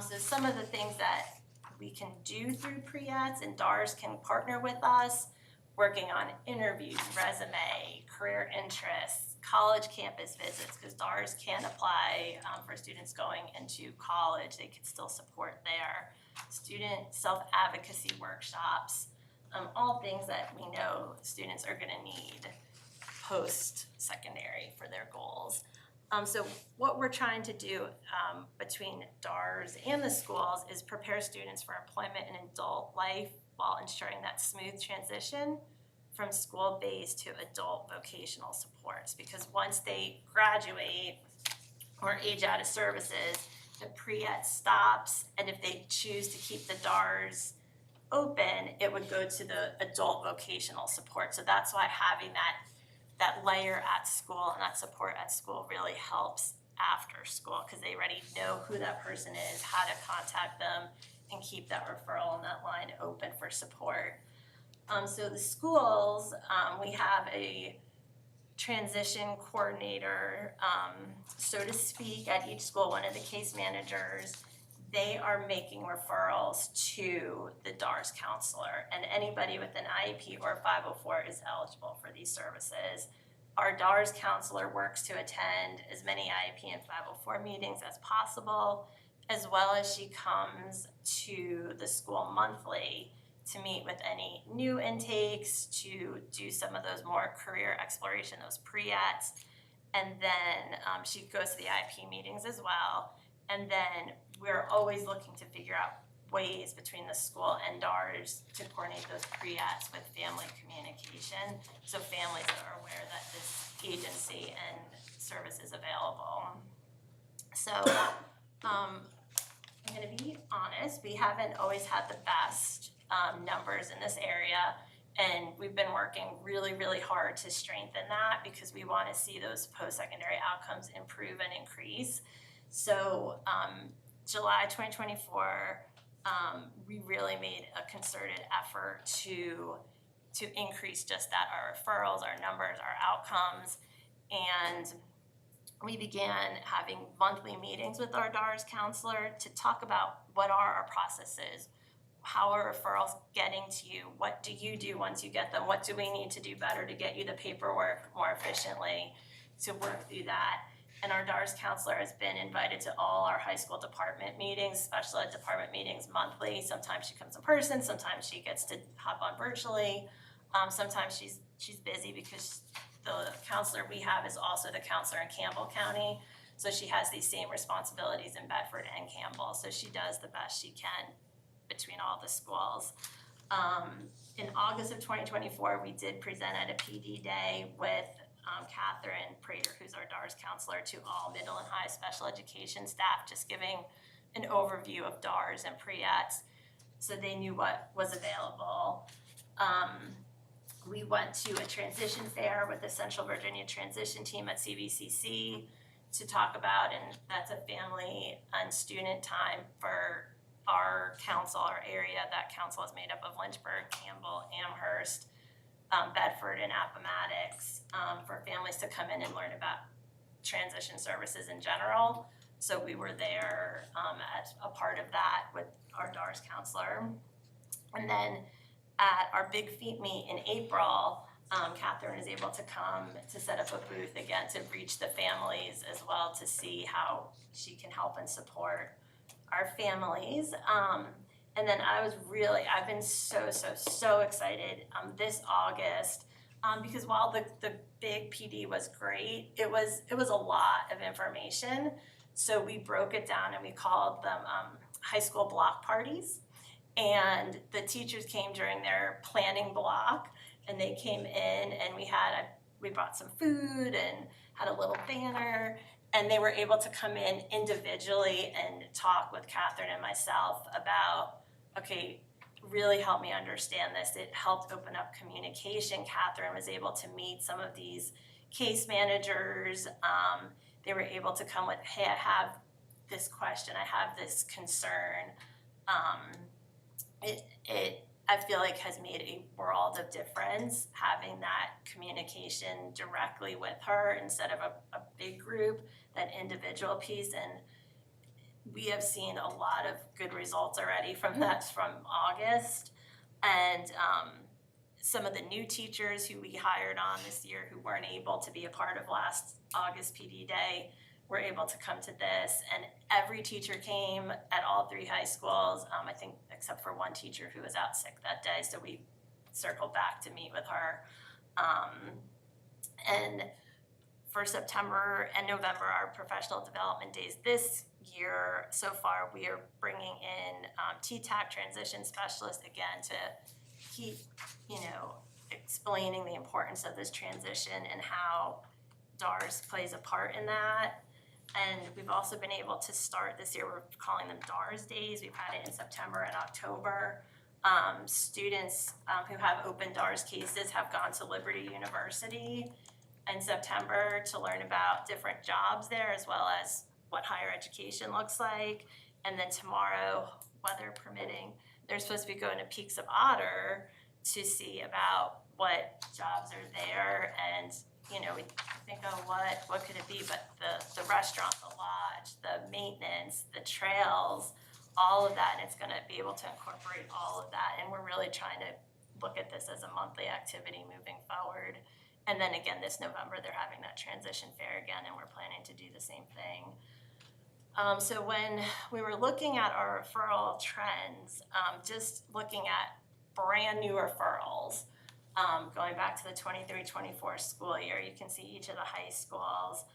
So some of the things that we can do through pre-ats, and DARS can partner with us, working on interviews, resume, career interests, college campus visits, because DARS can apply for students going into college. They can still support there. Student self-advocacy workshops, all things that we know students are gonna need post-secondary for their goals. So what we're trying to do between DARS and the schools is prepare students for employment and adult life while ensuring that smooth transition from school-based to adult vocational supports. Because once they graduate or age out of services, the pre-ed stops, and if they choose to keep the DARS open, it would go to the adult vocational support. So that's why having that layer at school and that support at school really helps after school, because they already know who that person is, how to contact them, and keep that referral and that line open for support. So the schools, we have a transition coordinator, so to speak, at each school, one of the case managers. They are making referrals to the DARS counselor, and anybody with an IEP or 504 is eligible for these services. Our DARS counselor works to attend as many IEP and 504 meetings as possible, as well as she comes to the school monthly to meet with any new intakes, to do some of those more career exploration, those pre-ats, and then she goes to the IEP meetings as well. And then we're always looking to figure out ways between the school and DARS to coordinate those pre-ats with family communication, so families are aware that this agency and service is available. So I'm gonna be honest, we haven't always had the best numbers in this area, and we've been working really, really hard to strengthen that because we wanna see those post-secondary outcomes improve and increase. So July 2024, we really made a concerted effort to increase just that, our referrals, our numbers, our outcomes, and we began having monthly meetings with our DARS counselor to talk about what are our processes, how are referrals getting to you? What do you do once you get them? What do we need to do better to get you the paperwork more efficiently to work through that? And our DARS counselor has been invited to all our high school department meetings, special ed department meetings monthly. Sometimes she comes in person, sometimes she gets to hop on virtually. Sometimes she's busy because the counselor we have is also the counselor in Campbell County. So she has these same responsibilities in Bedford and Campbell. So she does the best she can between all the schools. In August of 2024, we did present at a PD day with Catherine Prater, who's our DARS counselor, to all middle and high special education staff, just giving an overview of DARS and pre-ETs so they knew what was available. We went to a transition fair with the Central Virginia transition team at CVCC to talk about, and that's a family and student time for our council, our area. That council is made up of Lynchburg, Campbell, Amherst, Bedford, and Appomattox, for families to come in and learn about transition services in general. So we were there as a part of that with our DARS counselor. And then at our Big Feet meet in April, Catherine is able to come to set up a booth again to reach the families as well, to see how she can help and support our families. And then I've been so excited this August, because while the big PD was great, it was a lot of information. So we broke it down and we called them high school block parties. And the teachers came during their planning block, and they came in, and we brought some food and had a little banner, and they were able to come in individually and talk with Catherine and myself about, okay, really help me understand this. It helped open up communication. Catherine was able to meet some of these case managers. They were able to come with, hey, I have this question, I have this concern. I feel like has made a world of difference having that communication directly with her instead of a big group, that individual piece. And we have seen a lot of good results already from August. And some of the new teachers who we hired on this year who weren't able to be a part of last August PD day were able to come to this, and every teacher came at all 3 high schools, I think except for one teacher who was out sick that day, so we circled back to meet with her. And for September and November, our professional development days this year, so far, we are bringing in TTAC transition specialists again to keep, explaining the importance of this transition and how DARS plays a part in that. And we've also been able to start this year, we're calling them DARS days. We've had it in September and October. Students who have open DARS cases have gone to Liberty University in September to learn about different jobs there, as well as what higher education looks like. And then tomorrow, weather permitting, they're supposed to be going to Peaks of Otter to see about what jobs are there. And we think, oh, what could it be? But the restaurant, the lodge, the maintenance, the trails, all of that, and it's gonna be able to incorporate all of that. And we're really trying to look at this as a monthly activity moving forward. And then again, this November, they're having that transition fair again, and we're planning to do the same thing. So when we were looking at our referral trends, just looking at brand new referrals, going back to the 23-24 school year, you can see each of the high schools.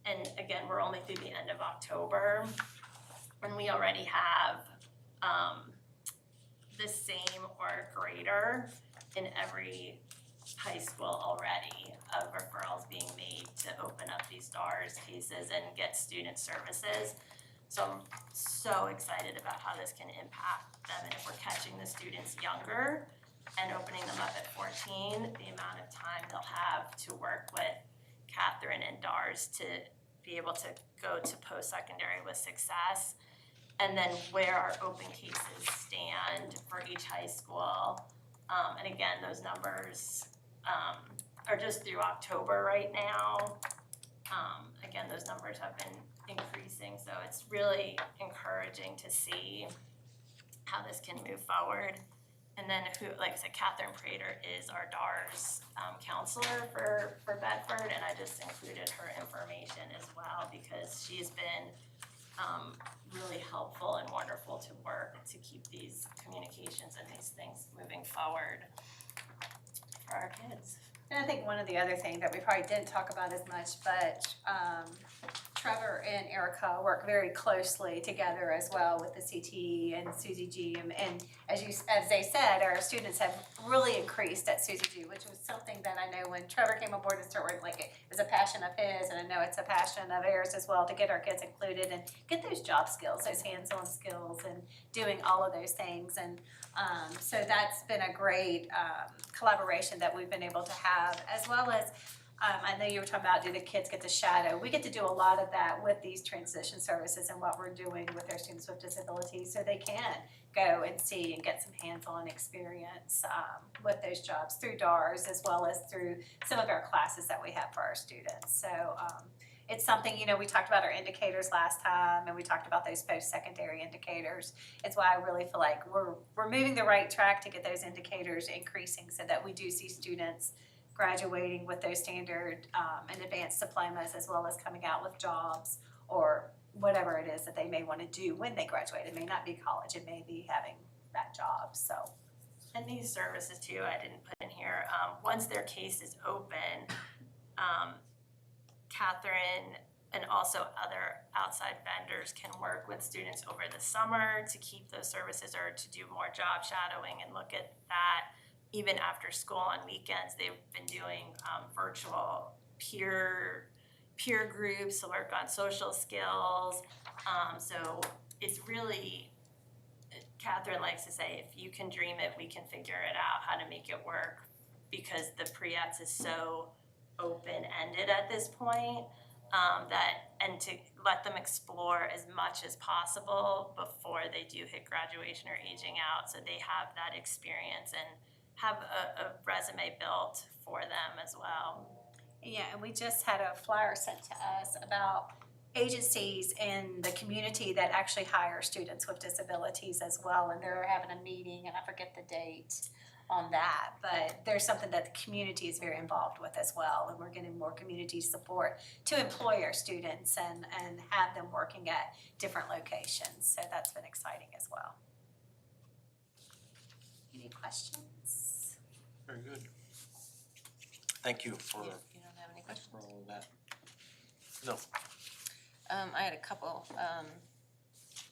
And again, we're only through the end of October, and we already have the same or greater in every high school already of referrals being made to open up these DARS cases and get student services. So I'm so excited about how this can impact them, and if we're catching the students younger and opening them up at 14, the amount of time they'll have to work with Catherine and DARS to be able to go to post-secondary with success. And then where our open cases stand for each high school. And again, those numbers are just through October right now. Again, those numbers have been increasing, so it's really encouraging to see. how this can move forward. And then who, like I said, Catherine Prater is our DARS counselor for Bedford, and I just included her information as well because she's been really helpful and wonderful to work to keep these communications and these things moving forward for our kids. And I think one of the other things that we probably didn't talk about as much, but Trevor and Erica work very closely together as well with the CTE and Susie G. And as they said, our students have really increased at Susie G, which was something that I know when Trevor came aboard and started working, like it was a passion of his, and I know it's a passion of ours as well to get our kids included and get those job skills, those hands-on skills, and doing all of those things. And so that's been a great collaboration that we've been able to have, as well as I know you were talking about, do the kids get to shadow? We get to do a lot of that with these transition services and what we're doing with our students with disabilities, so they can go and see and get some hands-on experience with those jobs through DARS, as well as through some of our classes that we have for our students. So it's something, you know, we talked about our indicators last time, and we talked about those post-secondary indicators. It's why I really feel like we're moving the right track to get those indicators increasing so that we do see students graduating with those standard and advanced diplomas, as well as coming out with jobs or whatever it is that they may want to do when they graduate. It may not be college, it may be having that job, so. And these services too, I didn't put in here, once their case is open, Catherine and also other outside vendors can work with students over the summer to keep those services or to do more job shadowing and look at that. Even after school on weekends, they've been doing virtual peer groups to work on social skills. So it's really, Catherine likes to say, if you can dream it, we can figure it out how to make it work, because the pre-EPS is so open-ended at this point, and to let them explore as much as possible before they do hit graduation or aging out, so they have that experience and have a resume built for them as well. Yeah, and we just had a flyer sent to us about agencies in the community that actually hire students with disabilities as well, and they're having a meeting, and I forget the date on that, but there's something that the community is very involved with as well, and we're getting more community support to employ our students and have them working at different locations, so that's been exciting as well. Any questions? Very good. Thank you for You don't have any questions? all of that. No. I had a couple.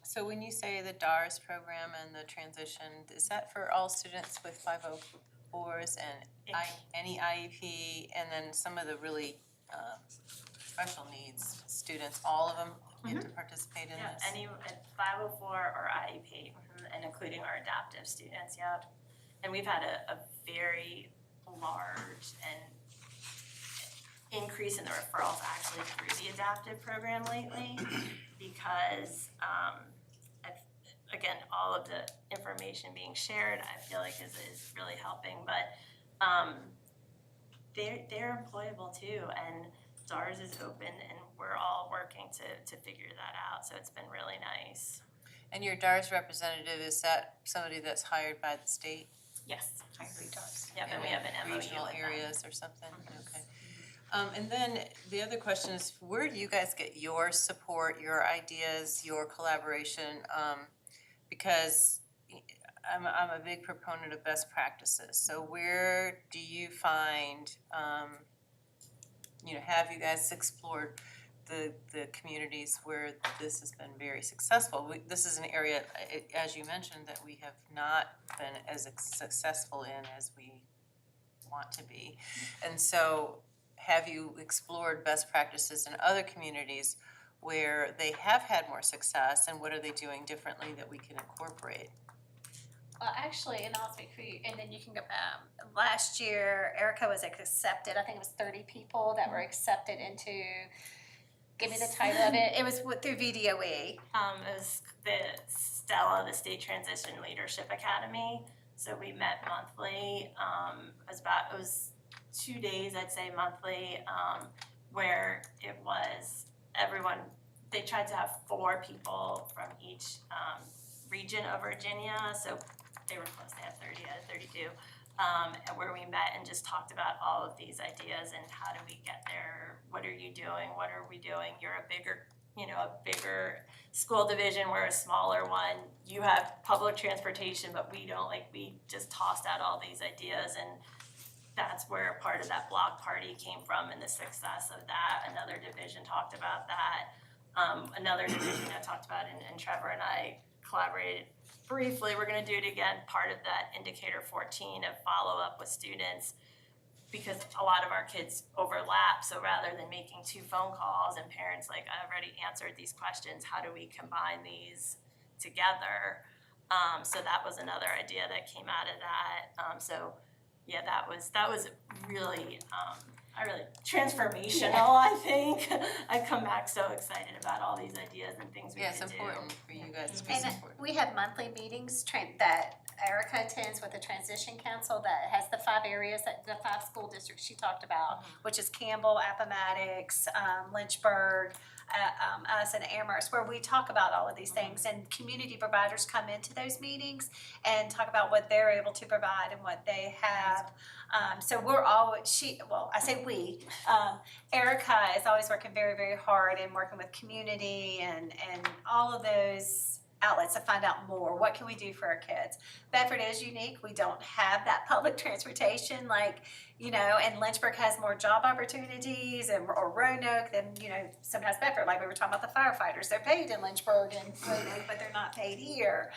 So when you say the DARS program and the transition, is that for all students with 504s and any IEP, and then some of the really special needs students, all of them get to participate in Yeah, this? any 504 or IEP, and including our adaptive students, yep. And we've had a very large and increase in the referrals actually through the adaptive program lately, because again, all of the information being shared, I feel like is really helping, but they're employable too, and DARS is open, and we're all working to figure that out, so it's been really nice. And your DARS representative, is that somebody that's hired by the state? Yes. I agree, DARS. Yep, and we have an MOU Regional with them. areas or something, okay. And then the other question is, where do you guys get your support, your ideas, your collaboration? Because I'm a big proponent of best practices, so where do you find, have you guys explored the communities where this has been very successful? This is an area, as you mentioned, that we have not been as successful in as we want to be. And so have you explored best practices in other communities where they have had more success, and what are they doing differently that we can incorporate? Well, actually, and I'll speak for you, and then you can go, last year, Erica was accepted, I think it was 30 people that were accepted into, give me the title of it, it was through VDOE. It was the Stella, the State Transition Leadership Academy. So we met monthly. It was 2 days, I'd say monthly, where it was everyone. They tried to have 4 people from each region of Virginia, so they were close, they had 30 out of 32. And where we met and just talked about all of these ideas and how do we get there, what are you doing, what are we doing, you're a bigger school division, we're a smaller one, you have public transportation, but we don't, like, we just tossed out all these ideas, and that's where part of that block party came from and the success of that. Another division talked about that. Another division I talked about, and Trevor and I collaborated briefly, we're gonna do it again, part of that indicator 14 of follow-up with students, because a lot of our kids overlap, so rather than making 2 phone calls and parents like, I've already answered these questions, how do we combine these together? So that was another idea that came out of that. So yeah, that was really transformational, I think. I come back so excited about all these ideas and things we Yeah, can it's do. important for you guys to be And supported. we have monthly meetings that Erica attends with the Transition Council that has the 5 areas, that the 5 school districts she talked about, which is Campbell, Appomattox, Lynchburg, us and Amherst, where we talk about all of these things, and community providers come into those meetings and talk about what they're able to provide and what they have. So we're always, I say we, Erica is always working very, very hard and working with community and all of those outlets to find out more. What can we do for our kids? Bedford is unique. We don't have that public transportation and Lynchburg has more job opportunities or Roanoke than, sometimes Bedford. Like we were talking about the firefighters. They're paid in Lynchburg and Roanoke, but they're not paid here.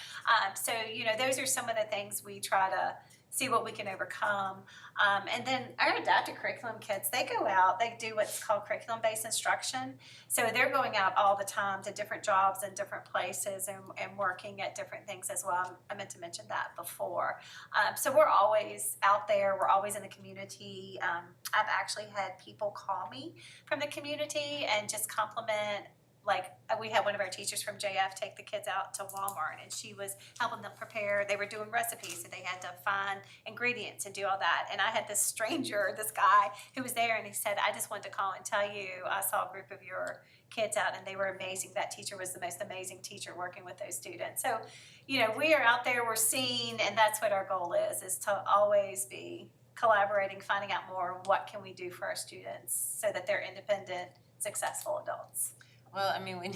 So those are some of the things we try to see what we can overcome. And then our adapted curriculum kids, they go out, they do what's called curriculum-based instruction. So they're going out all the time to different jobs and different places and working at different things as well. I meant to mention that before. So we're always out there, we're always in the community. I've actually had people call me from the community and just compliment. Like, we had one of our teachers from JF take the kids out to Walmart, and she was helping them prepare. They were doing recipes, so they had to find ingredients and do all that. And I had this guy who was there, and he said, I just wanted to call and tell you I saw a group of your kids out, and they were amazing. That teacher was the most amazing teacher working with those students. So, we are out there, we're seen, and that's what our goal is to always be collaborating, finding out more, what can we do for our students so that they're independent, successful adults. Well, I mean, we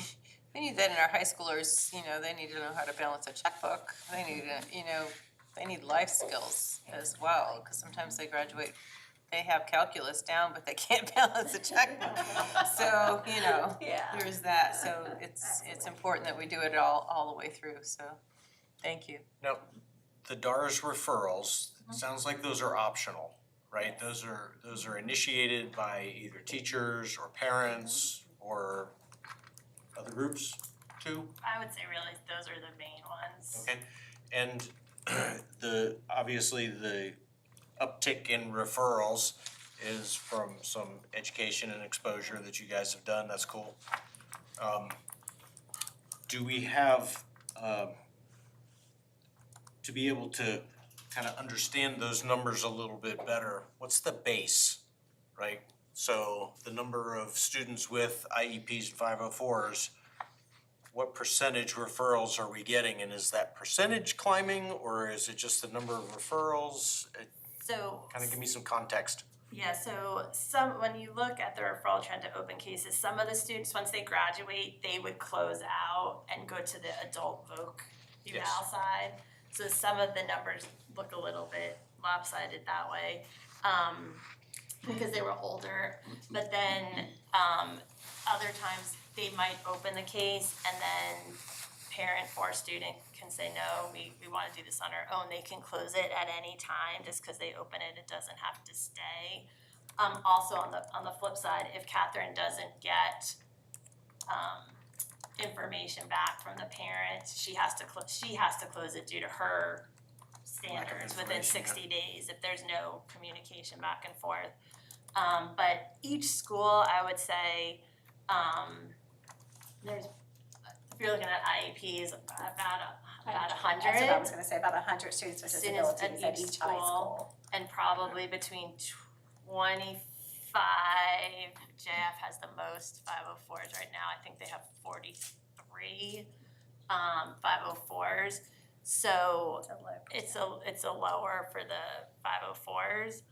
need that in our high schoolers, they need to know how to balance a checkbook. They need to, they need life skills as well, because sometimes they graduate, they have calculus down, but they can't balance a checkbook. So, Yeah. there's that. So it's important that we do it all the way through, so thank you. Now, the DARS referrals, it sounds like those are optional, right? Those are initiated by either teachers or parents or other groups too? I would say really those are the main ones. Okay, and obviously the uptick in referrals is from some education and exposure that you guys have done, that's cool. Do we have, to be able to kind of understand those numbers a little bit better, what's the base, right? So the number of students with IEPs and 504s, what percentage referrals are we getting? And is that percentage climbing, or is it just the number of referrals? So Kind of give me some context. yeah, so when you look at the referral trend to open cases, some of the students, once they graduate, they would close out and go to the adult voc eval Yes. side. So some of the numbers look a little bit lopsided that way, because they were older. But then other times they might open the case and then parent or student can say, no, we wanna do this on our own. They can close it at any time, just cause they open it, it doesn't have to stay. Also on the flip side, if Catherine doesn't get information back from the parents, she has to close it due to her standards within information, 60 days if there's no communication back and forth. But each school, I would say, there's, if you're looking at IEPs, about 100. That's what I was gonna say, about 100 students with Students at disabilities at each each high school. And probably between 25, JF has the most 504s right now, I think they have 43. 504s. So it's a lower for the 504s.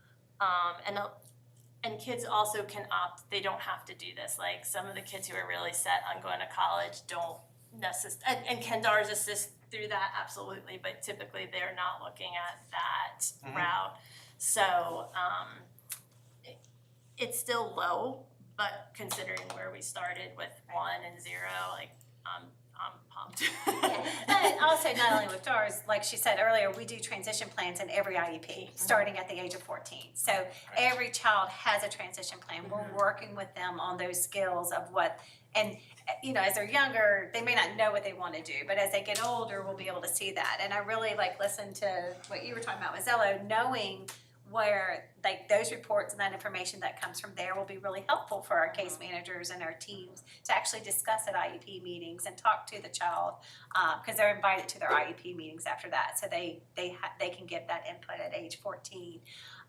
And kids also can opt, they don't have to do this. Like some of the kids who are really set on going to college don't necessarily, and can DARS assist through that? Absolutely, but typically they're not looking at that route. So it's still low, but considering where we started with 1 and 0, like I'm pumped. But also not only with DARS, like she said earlier, we do transition plans in every IEP, starting at the age of 14. So every child has a transition plan. We're working with them on those skills of what, and you know, as they're younger, they may not know what they want to do, but as they get older, we'll be able to see that. And I really listen to what you were talking about with Zello, knowing where those reports and that information that comes from there will be really helpful for our case managers and our teams to actually discuss at IEP meetings and talk to the child, because they're invited to their IEP meetings after that, so they can get that input at age 14.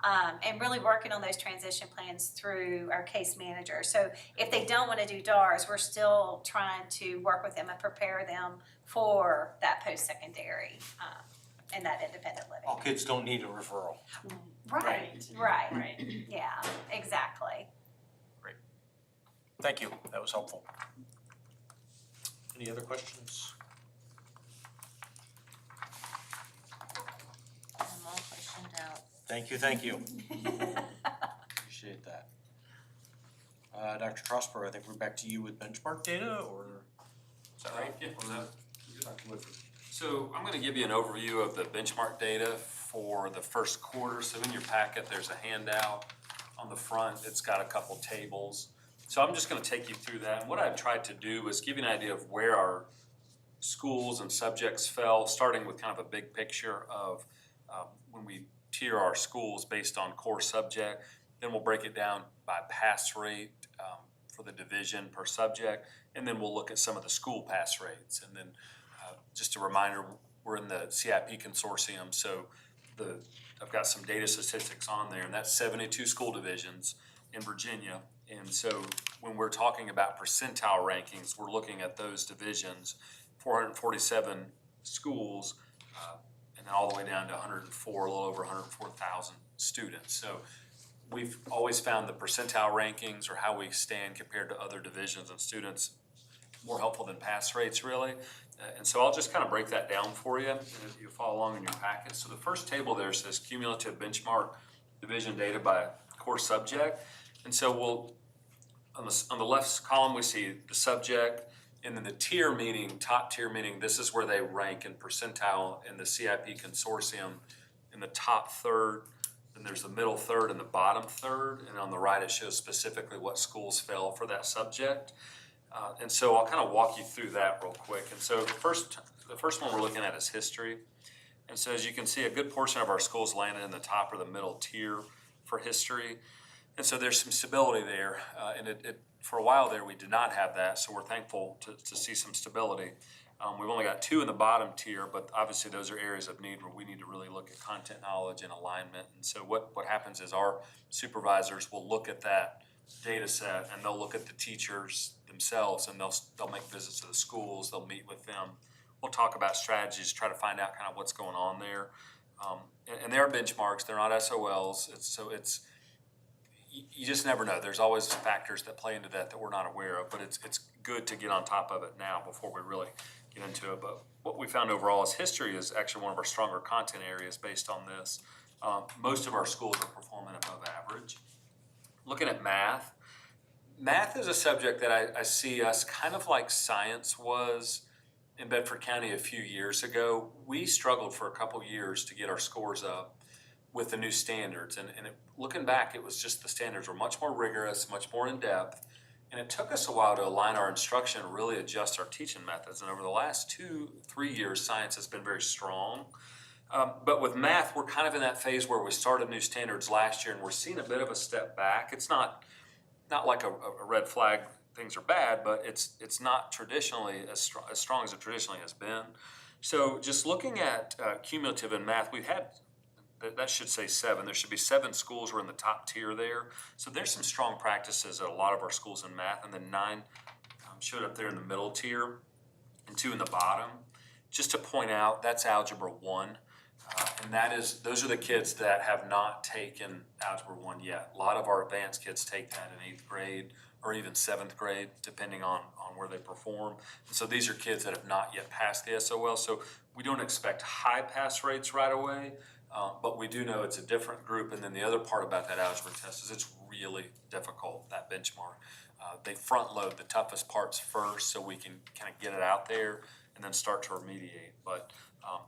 And really working on those transition plans through our case manager. So if they don't want to do DARS, we're still trying to work with them and prepare them for that post-secondary and that independent living. All kids don't need a referral. Right. Yeah, exactly. Thank you, that was helpful. Any other questions? I'm all questioned out. Thank you. Appreciate that. Dr. Trosper, I think we're back to you with benchmark data, or is that right? Yeah, Dr. Woodford. So I'm gonna give you an overview of the benchmark data for the first quarter. So in your packet, there's a handout on the front. It's got a couple tables. So I'm just gonna take you through that. And what I've tried to do is give you an idea of where our schools and subjects fell, starting with kind of a big picture of when we tier our schools based on core subject. Then we'll break it down by pass rate for the division per subject. And then we'll look at some of the school pass rates. And then just a reminder, we're in the CIP consortium, so I've got some data statistics on there, and that's 72 school divisions in Virginia. And so when we're talking about percentile rankings, we're looking at those divisions, 447 schools, and then all the way down to 104, a little over 104,000 students. So we've always found the percentile rankings, or how we stand compared to other divisions and students, more helpful than pass rates, really. And so I'll just kind of break that down for you, and you follow along in your packet. So the first table there says cumulative benchmark division data by core subject. And so we'll, on the left column, we see the subject, and then the tier, meaning top tier, meaning this is where they rank in percentile in the CIP consortium in the top third. Then there's the middle third and the bottom third. And on the right, it shows specifically what schools fell for that subject. And so I'll kind of walk you through that real quick. And so the first one we're looking at is history. And so as you can see, a good portion of our schools landed in the top or the middle tier for history. And so there's some stability there. And for a while there, we did not have that. So we're thankful to see some stability. We've only got 2 in the bottom tier, but obviously those are areas of need where we need to really look at content knowledge and alignment. And so what happens is our supervisors will look at that data set, and they'll look at the teachers themselves, and they'll make visits to the schools, they'll meet with them. We'll talk about strategies, try to find out kind of what's going on there. And they're benchmarks, they're not SOLs, you just never know. There's always factors that play into that we're not aware of, but it's good to get on top of it now before we really get into it. But what we found overall is history is actually one of our stronger content areas based on this. Most of our schools are performing above average. Looking at math is a subject that I see us kind of like science was in Bedford County a few years ago. We struggled for a couple years to get our scores up with the new standards. And looking back, it was just the standards were much more rigorous, much more in-depth. And it took us a while to align our instruction and really adjust our teaching methods. And over the last 2-3 years, science has been very strong. But with math, we're kind of in that phase where we started new standards last year, and we're seeing a bit of a step back. It's not like a red flag, things are bad, but it's not traditionally as strong as it traditionally has been. So just looking at cumulative in math, we've had, that should say 7. There should be 7 schools who are in the top tier there. So there's some strong practices at a lot of our schools in math, and then 9 showed up there in the middle tier. And two in the bottom, just to point out, that's Algebra 1. And those are the kids that have not taken Algebra 1 yet. A lot of our advanced kids take that in 8th grade or even 7th grade, depending on where they perform. And so these are kids that have not yet passed the SOL. So we don't expect high pass rates right away, but we do know it's a different group. And then the other part about that algebra test is it's really difficult, that benchmark. They front load the toughest parts first so we can kind of get it out there and then start to remediate. But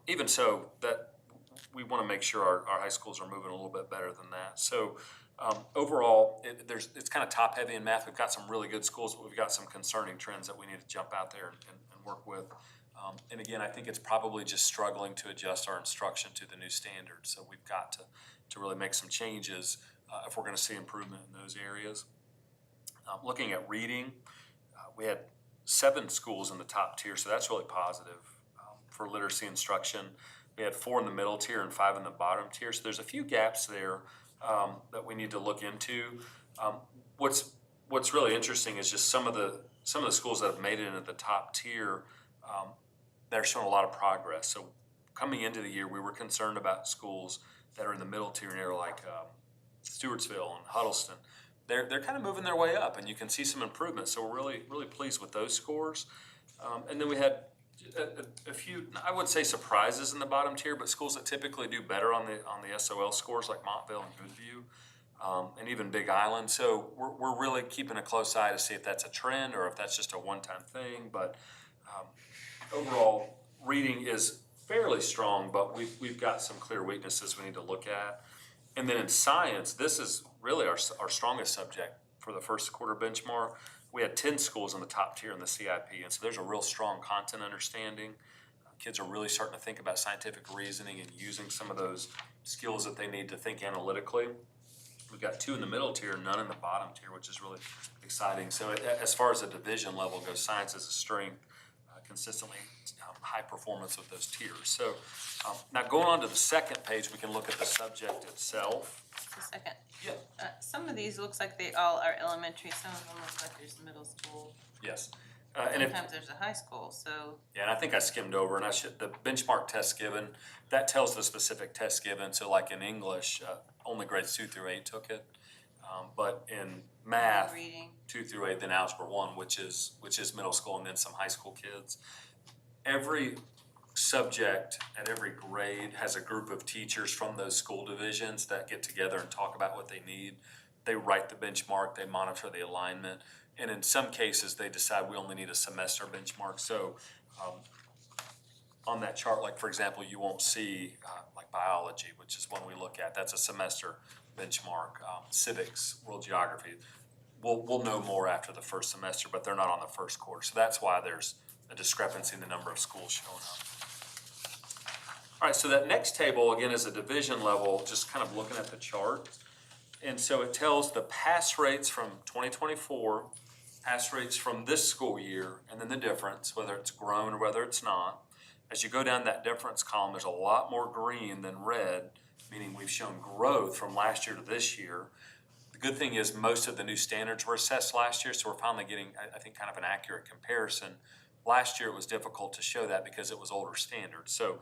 even so, that we want to make sure our high schools are moving a little bit better than that. So overall, it's kind of top heavy in math. We've got some really good schools, but we've got some concerning trends that we need to jump out there and work with. And again, I think it's probably just struggling to adjust our instruction to the new standards. So we've got to really make some changes if we're going to see improvement in those areas. Looking at reading, we had 7 schools in the top tier, so that's really positive for literacy instruction. We had 4 in the middle tier and 5 in the bottom tier, so there's a few gaps there that we need to look into. What's really interesting is just some of the schools that have made it into the top tier, they're showing a lot of progress. So coming into the year, we were concerned about schools that are in the middle tier area like Stewartsville and Huddleston. They're kind of moving their way up, and you can see some improvement. So we're really pleased with those scores. And then we had a few, I would say, surprises in the bottom tier, but schools that typically do better on the SOL scores like Montville and Goodview, and even Big Island. So we're really keeping a close eye to see if that's a trend or if that's just a one-time thing. But overall, reading is fairly strong, but we've got some clear weaknesses we need to look at. And then in science, this is really our strongest subject for the first quarter benchmark. We had 10 schools in the top tier in the CIP, and so there's a real strong content understanding. Kids are really starting to think about scientific reasoning and using some of those skills that they need to think analytically. We've got 2 in the middle tier, none in the bottom tier, which is really exciting. So as far as the division level goes, science is a strength, consistently high performance with those tiers. So now going on to the second page, we can look at the subject itself. Just a second. Yeah. Some of these looks like they all are elementary, some of them look like there's middle school. Yes. And Sometimes there's a high school, so. yeah, and I think I skimmed over, and the benchmark test given, that tells the specific test given. So like in English, only grades 2 through 8 took it. But in math, Reading. 2 through 8, then Algebra 1, which is middle school, and then some high school kids. Every subject at every grade has a group of teachers from those school divisions that get together and talk about what they need. They write the benchmark, they monitor the alignment, and in some cases, they decide we only need a semester benchmark. So on that chart, like for example, you won't see like biology, which is one we look at. That's a semester benchmark. Civics, world geography. We'll know more after the first semester, but they're not on the first quarter. So that's why there's a discrepancy in the number of schools showing up. All right, so that next table, again, is a division level, just kind of looking at the chart. And so it tells the pass rates from 2024, pass rates from this school year, and then the difference, whether it's grown or whether it's not. As you go down that difference column, there's a lot more green than red, meaning we've shown growth from last year to this year. The good thing is most of the new standards were assessed last year, so we're finally getting, I think, kind of an accurate comparison. Last year it was difficult to show that because it was older standards. So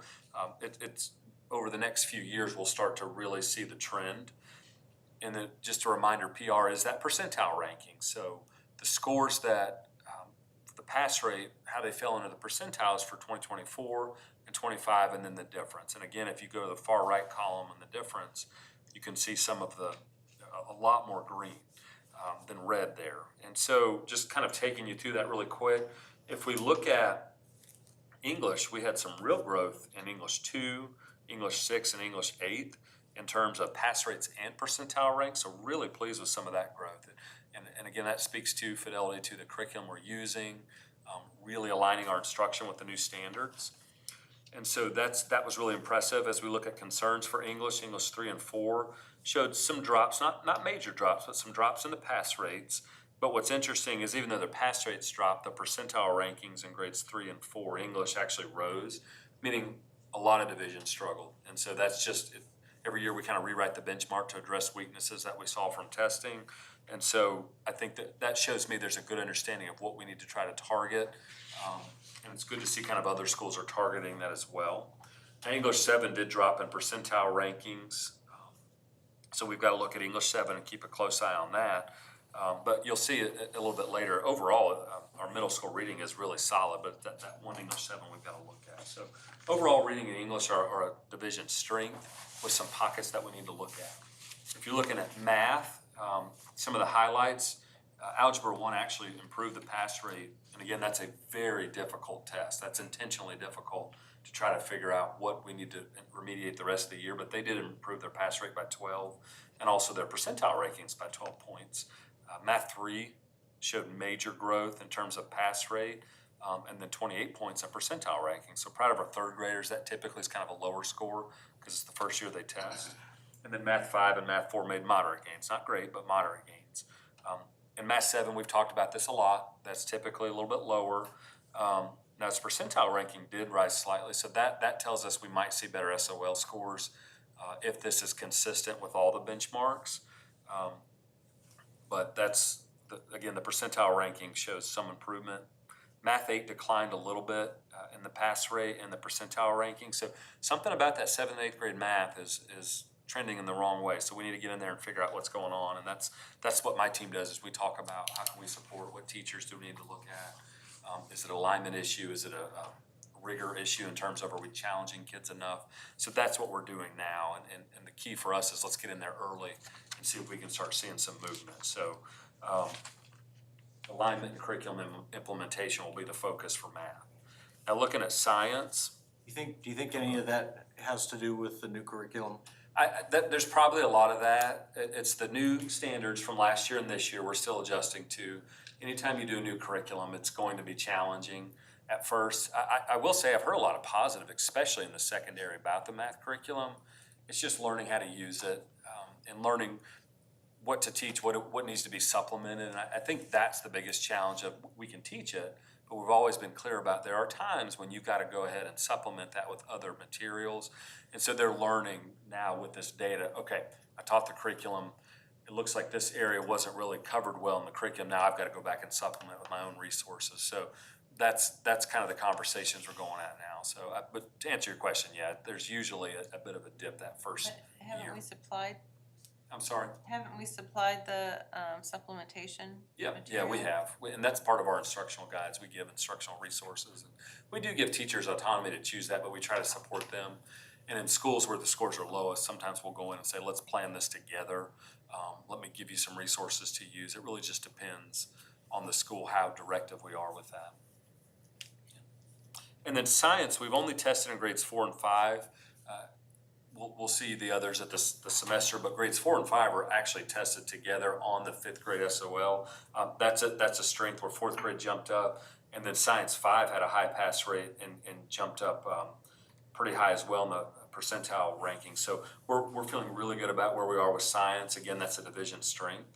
it's over the next few years we'll start to really see the trend. And then just a reminder, PR is that percentile ranking. So the scores that the pass rate, how they fell into the percentiles for 2024 and 25, and then the difference. And again, if you go to the far right column and the difference, you can see a lot more green than red there. And so just kind of taking you through that really quick. If we look at English, we had some real growth in English 2, English 6, and English 8 in terms of pass rates and percentile ranks. So really pleased with some of that growth. And again, that speaks to fidelity to the curriculum we're using, really aligning our instruction with the new standards. And so that was really impressive. As we look at concerns for English 3 and 4 showed some drops, not major drops, but some drops in the pass rates. But what's interesting is even though the pass rates dropped, the percentile rankings in grades 3 and 4 English actually rose, meaning a lot of divisions struggled. And so that's just, every year we kind of rewrite the benchmark to address weaknesses that we saw from testing. And so I think that shows me there's a good understanding of what we need to try to target. And it's good to see kind of other schools are targeting that as well. Now, English 7 did drop in percentile rankings. So we've got to look at English 7 and keep a close eye on that. But you'll see it a little bit later. Overall, our middle school reading is really solid, but that one English 7 we've got to look at. So overall, reading and English are a division strength with some pockets that we need to look at. If you're looking at math, some of the highlights, Algebra 1 actually improved the pass rate. And again, that's a very difficult test. That's intentionally difficult to try to figure out what we need to remediate the rest of the year. But they did improve their pass rate by 12 and also their percentile rankings by 12 points. Math 3 showed major growth in terms of pass rate and then 28 points in percentile ranking. So proud of our third graders. That typically is kind of a lower score because it's the first year they test. And then Math 5 and Math 4 made moderate gains. Not great, but moderate gains. In Math 7, we've talked about this a lot. That's typically a little bit lower. Now, its percentile ranking did rise slightly, so that tells us we might see better SOL scores if this is consistent with all the benchmarks. But that's, again, the percentile ranking shows some improvement. Math 8 declined a little bit in the pass rate and the percentile ranking. So something about that 7th and 8th grade math is trending in the wrong way. So we need to get in there and figure out what's going on. And that's what my team does, is we talk about how can we support, what teachers do we need to look at. Is it an alignment issue? Is it a rigor issue in terms of are we challenging kids enough? So that's what we're doing now. And the key for us is let's get in there early and see if we can start seeing some movement. So alignment and curriculum implementation will be the focus for math. Now looking at science. Do you think any of that has to do with the new curriculum? There's probably a lot of that. It's the new standards from last year and this year we're still adjusting to. Anytime you do a new curriculum, it's going to be challenging at first. I will say I've heard a lot of positive, especially in the secondary, about the math curriculum. It's just learning how to use it and learning what to teach, what needs to be supplemented. And I think that's the biggest challenge of we can teach it, but we've always been clear about there are times when you've got to go ahead and supplement that with other materials. And so they're learning now with this data, okay, I taught the curriculum, it looks like this area wasn't really covered well in the curriculum, now I've got to go back and supplement with my own resources. So that's kind of the conversations we're going at now. So, but to answer your question, yeah, there's usually a bit of a dip that first But haven't year. we supplied, I'm sorry? the supplementation? Yeah, we material? have, and that's part of our instructional guides. We give instructional resources. And we do give teachers autonomy to choose that, but we try to support them. And in schools where the scores are lowest, sometimes we'll go in and say, let's plan this together. Let me give you some resources to use. It really just depends on the school how directive we are with that. And then science, we've only tested in grades 4 and 5. We'll see the others at the semester, but grades 4 and 5 are actually tested together on the 5th grade SOL. That's a strength where 4th grade jumped up, and then science 5 had a high pass rate and jumped up pretty high as well in the percentile ranking. So we're feeling really good about where we are with science. Again, that's a division strength.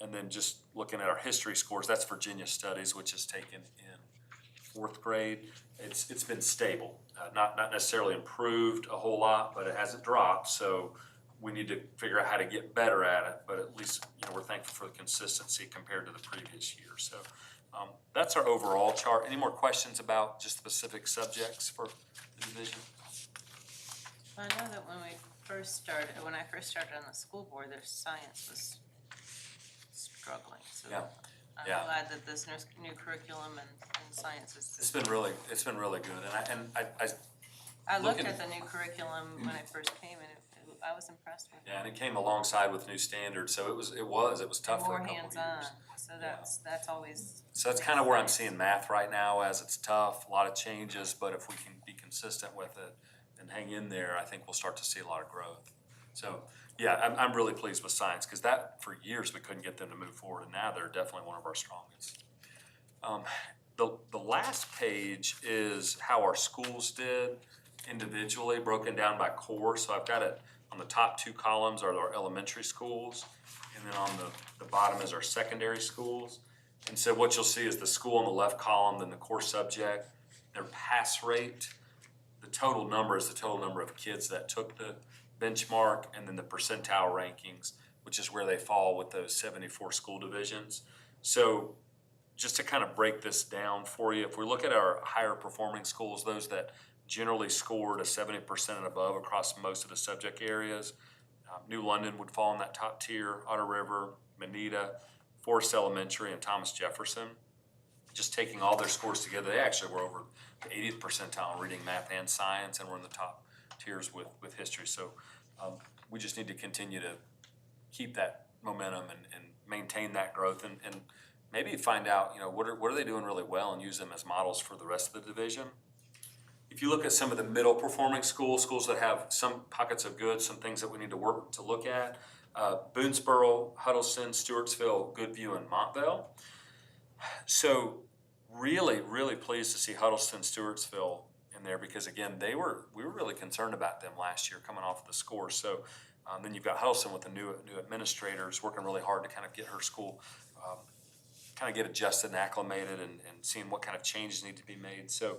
And then just looking at our history scores, that's Virginia Studies, which is taken in 4th grade. It's been stable, not necessarily improved a whole lot, but it hasn't dropped. So we need to figure out how to get better at it. But at least we're thankful for the consistency compared to the previous year. So that's our overall chart. Any more questions about just specific subjects for the division? I know that when I first started on the school board, their science was struggling, so. Yeah. I'm Yeah. glad that this new curriculum and science is. It's been really good, and I looked looking- at the new curriculum when I first came and I was impressed with it. and it came alongside with new standards, so it was tough for More a couple hands-on, years. so that's always. So that's kind of where I'm seeing math right now, as it's tough, a lot of changes, but if we can be consistent with it and hang in there, I think we'll start to see a lot of growth. So, yeah, I'm really pleased with science, because that, for years, we couldn't get them to move forward, and now they're definitely one of our strongest. The last page is how our schools did individually, broken down by core. So I've got it on the top 2 columns are our elementary schools, and then on the bottom is our secondary schools. And so what you'll see is the school on the left column, then the core subject, their pass rate. The total number is the total number of kids that took the benchmark, and then the percentile rankings, which is where they fall with those 74 school divisions. So just to kind of break this down for you, if we look at our higher performing schools, those that generally scored a 70% and above across most of the subject areas, New London would fall in that top tier, Otter River, Manita, Forest Elementary, and Thomas Jefferson. Just taking all their scores together, they actually were over the 80th percentile in reading, math, and science, and we're in the top tiers with history. So we just need to continue to keep that momentum and maintain that growth, and maybe find out, what are they doing really well, and use them as models for the rest of the division. If you look at some of the middle performing schools that have some pockets of good, some things that we need to work to look at, Boonesboro, Huddleston, Stewartsville, Goodview, and Montvale. So really, really pleased to see Huddleston, Stewartsville in there, because again, we were really concerned about them last year coming off of the score. So then you've got Huddleston with the new administrators working really hard to kind of get her school kind of get adjusted and acclimated, and seeing what kind of changes need to be made. So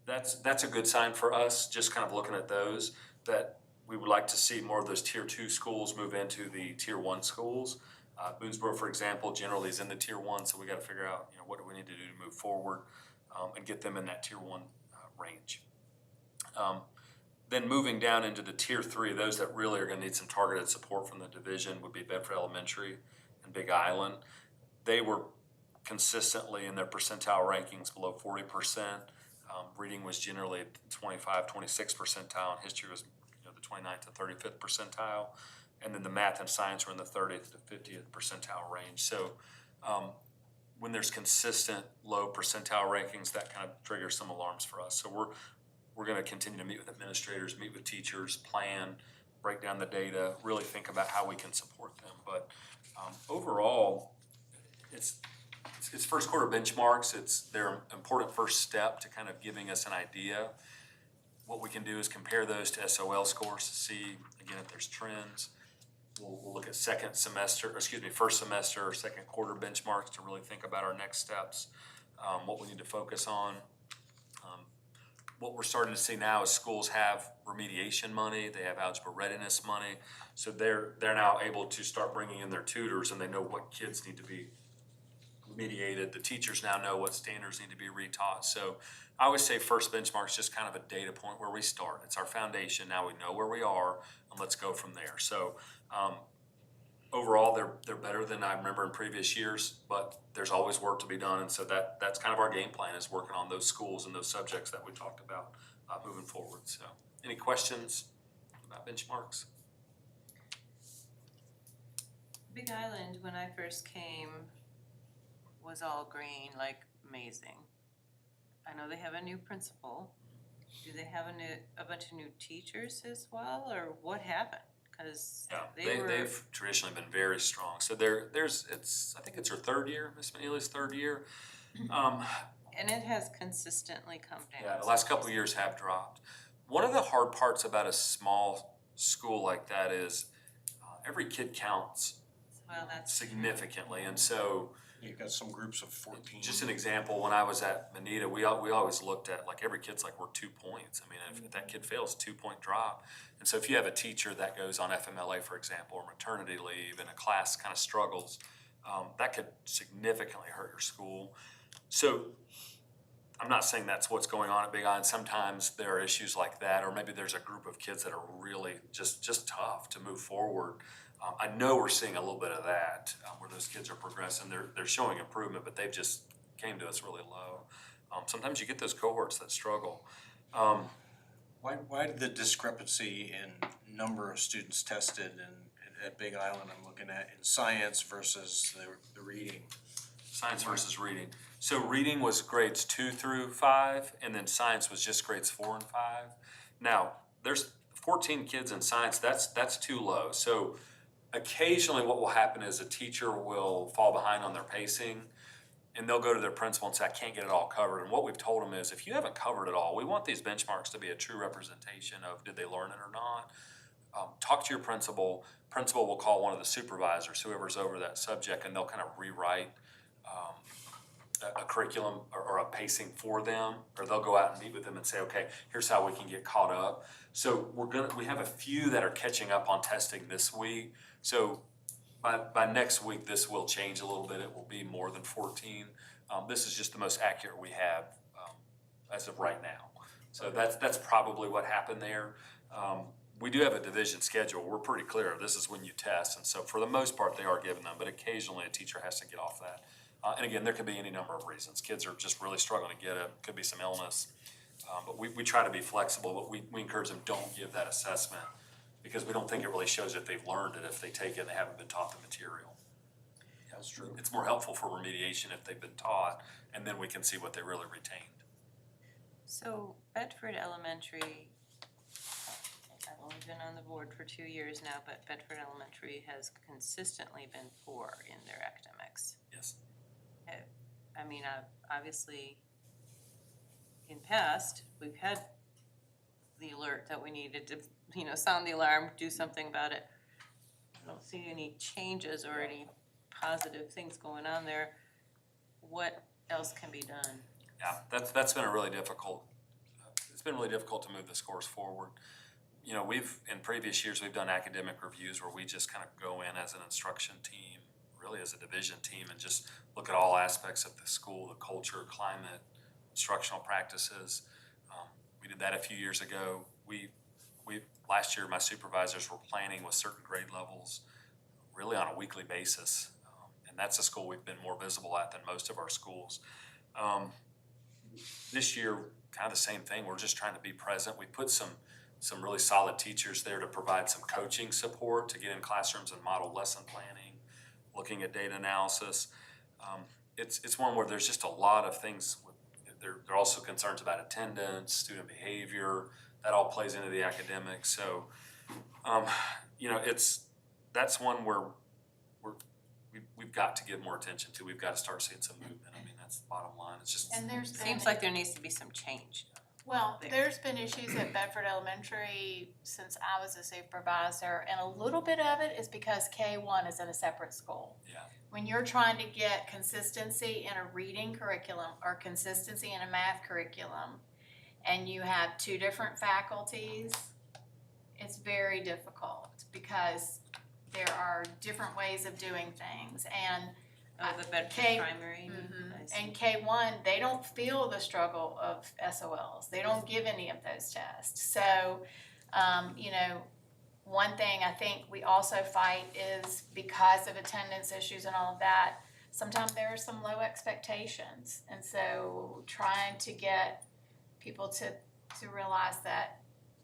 that's a good sign for us, just kind of looking at those, that we would like to see more of those tier 2 schools move into the tier 1 schools. Boonesboro, for example, generally is in the tier 1, so we got to figure out, what do we need to do to move forward and get them in that tier 1 range. Then moving down into the tier 3, those that really are going to need some targeted support from the division would be Bedford Elementary and Big Island. They were consistently in their percentile rankings below 40%. Reading was generally 25, 26 percentile, and history was the 29th to 35th percentile. And then the math and science were in the 30th to 50th percentile range. So when there's consistent low percentile rankings, that kind of triggers some alarms for us. So we're going to continue to meet with administrators, meet with teachers, plan, break down the data, really think about how we can support them. But overall, it's first quarter benchmarks. It's their important first step to kind of giving us an idea. What we can do is compare those to SOL scores to see, again, if there's trends. We'll look at first semester or second quarter benchmarks to really think about our next steps, what we need to focus on. What we're starting to see now is schools have remediation money, they have algebra readiness money, so they're now able to start bringing in their tutors, and they know what kids need to be remediated. The teachers now know what standards need to be retaught. So I always say first benchmark is just kind of a data point where we start. It's our foundation. Now we know where we are, and let's go from there. So overall, they're better than I remember in previous years, but there's always work to be done. And so that's kind of our game plan, is working on those schools and those subjects that we talked about moving forward. So any questions about benchmarks? Big Island, when I first came, was all green, like amazing. I know they have a new principal. Do they have a bunch of new teachers as well, or what happened? Because they've traditionally been very strong. So I think it's her third year, Miss McNeely's third year. And it has consistently come down. Yeah, the last couple of years have dropped. One of the hard parts about a small school like that is every kid counts significantly, and so You've got some groups of 14. just an example, when I was at Manita, we always looked at, like, every kid's like worth 2 points. I mean, if that kid fails, 2-point drop. And so if you have a teacher that goes on FMLA, for example, or maternity leave, and a class kind of struggles, that could significantly hurt your school. So I'm not saying that's what's going on at Big Island. Sometimes there are issues like that, or maybe there's a group of kids that are really just tough to move forward. I know we're seeing a little bit of that, where those kids are progressing. They're showing improvement, but they've just came to us really low. Sometimes you get those cohorts that struggle. Why did the discrepancy in number of students tested at Big Island I'm looking at in science versus the reading? Science versus reading. So reading was grades 2 through 5, and then science was just grades 4 and 5. Now, there's 14 kids in science. That's too low. So occasionally what will happen is a teacher will fall behind on their pacing, and they'll go to their principal and say, I can't get it all covered. And what we've told them is, if you haven't covered it all, we want these benchmarks to be a true representation of did they learn it or not. Talk to your principal. Principal will call one of the supervisors, whoever's over that subject, and they'll kind of rewrite a curriculum or a pacing for them, or they'll go out and meet with them and say, okay, here's how we can get caught up. So we have a few that are catching up on testing this week. So by next week, this will change a little bit. It will be more than 14. This is just the most accurate we have as of right now. So that's probably what happened there. We do have a division schedule. We're pretty clear, this is when you test. And so for the most part, they are giving them, but occasionally a teacher has to get off that. And again, there could be any number of reasons. Kids are just really struggling to get it. Could be some illness. But we try to be flexible, but we encourage them, don't give that assessment because we don't think it really shows that they've learned it if they take it and they haven't been taught the material. That's true. It's more helpful for remediation if they've been taught, and then we can see what they really retained. So Bedford Elementary, I've only been on the board for 2 years now, but Bedford Elementary has consistently been poor in their academics. Yes. I mean, obviously, in past, we've had the alert that we needed to, sound the alarm, do something about it. I don't see any changes or any positive things going on there. What else can be done? Yeah, that's been a really difficult, it's been really difficult to move the scores forward. In previous years, we've done academic reviews where we just kind of go in as an instruction team, really as a division team, and just look at all aspects of the school, the culture, climate, instructional practices. We did that a few years ago. Last year, my supervisors were planning with certain grade levels really on a weekly basis. And that's a school we've been more visible at than most of our schools. This year, kind of the same thing. We're just trying to be present. We put some really solid teachers there to provide some coaching support to get in classrooms and model lesson planning, looking at data analysis. It's one where there's just a lot of things. There are also concerns about attendance, student behavior. That all plays into the academics. So, that's one where we've got to give more attention to. We've got to start seeing some movement. I mean, that's the bottom line. It's just And there's been, Seems like there needs to be some change. well, there. there's been issues at Bedford Elementary since I was a supervisor, and a little bit of it is because K1 is in a separate school. yeah. When you're trying to get consistency in a reading curriculum or consistency in a math curriculum, and you have two different faculties, it's very difficult because there are different ways of doing things. And The Bedford K- primary. I see. and K1, they don't feel the struggle of SOLs. They don't give any of those tests. So, one thing I think we also fight is because of attendance issues and all of that, sometimes there are some low expectations. And so trying to get people to realize that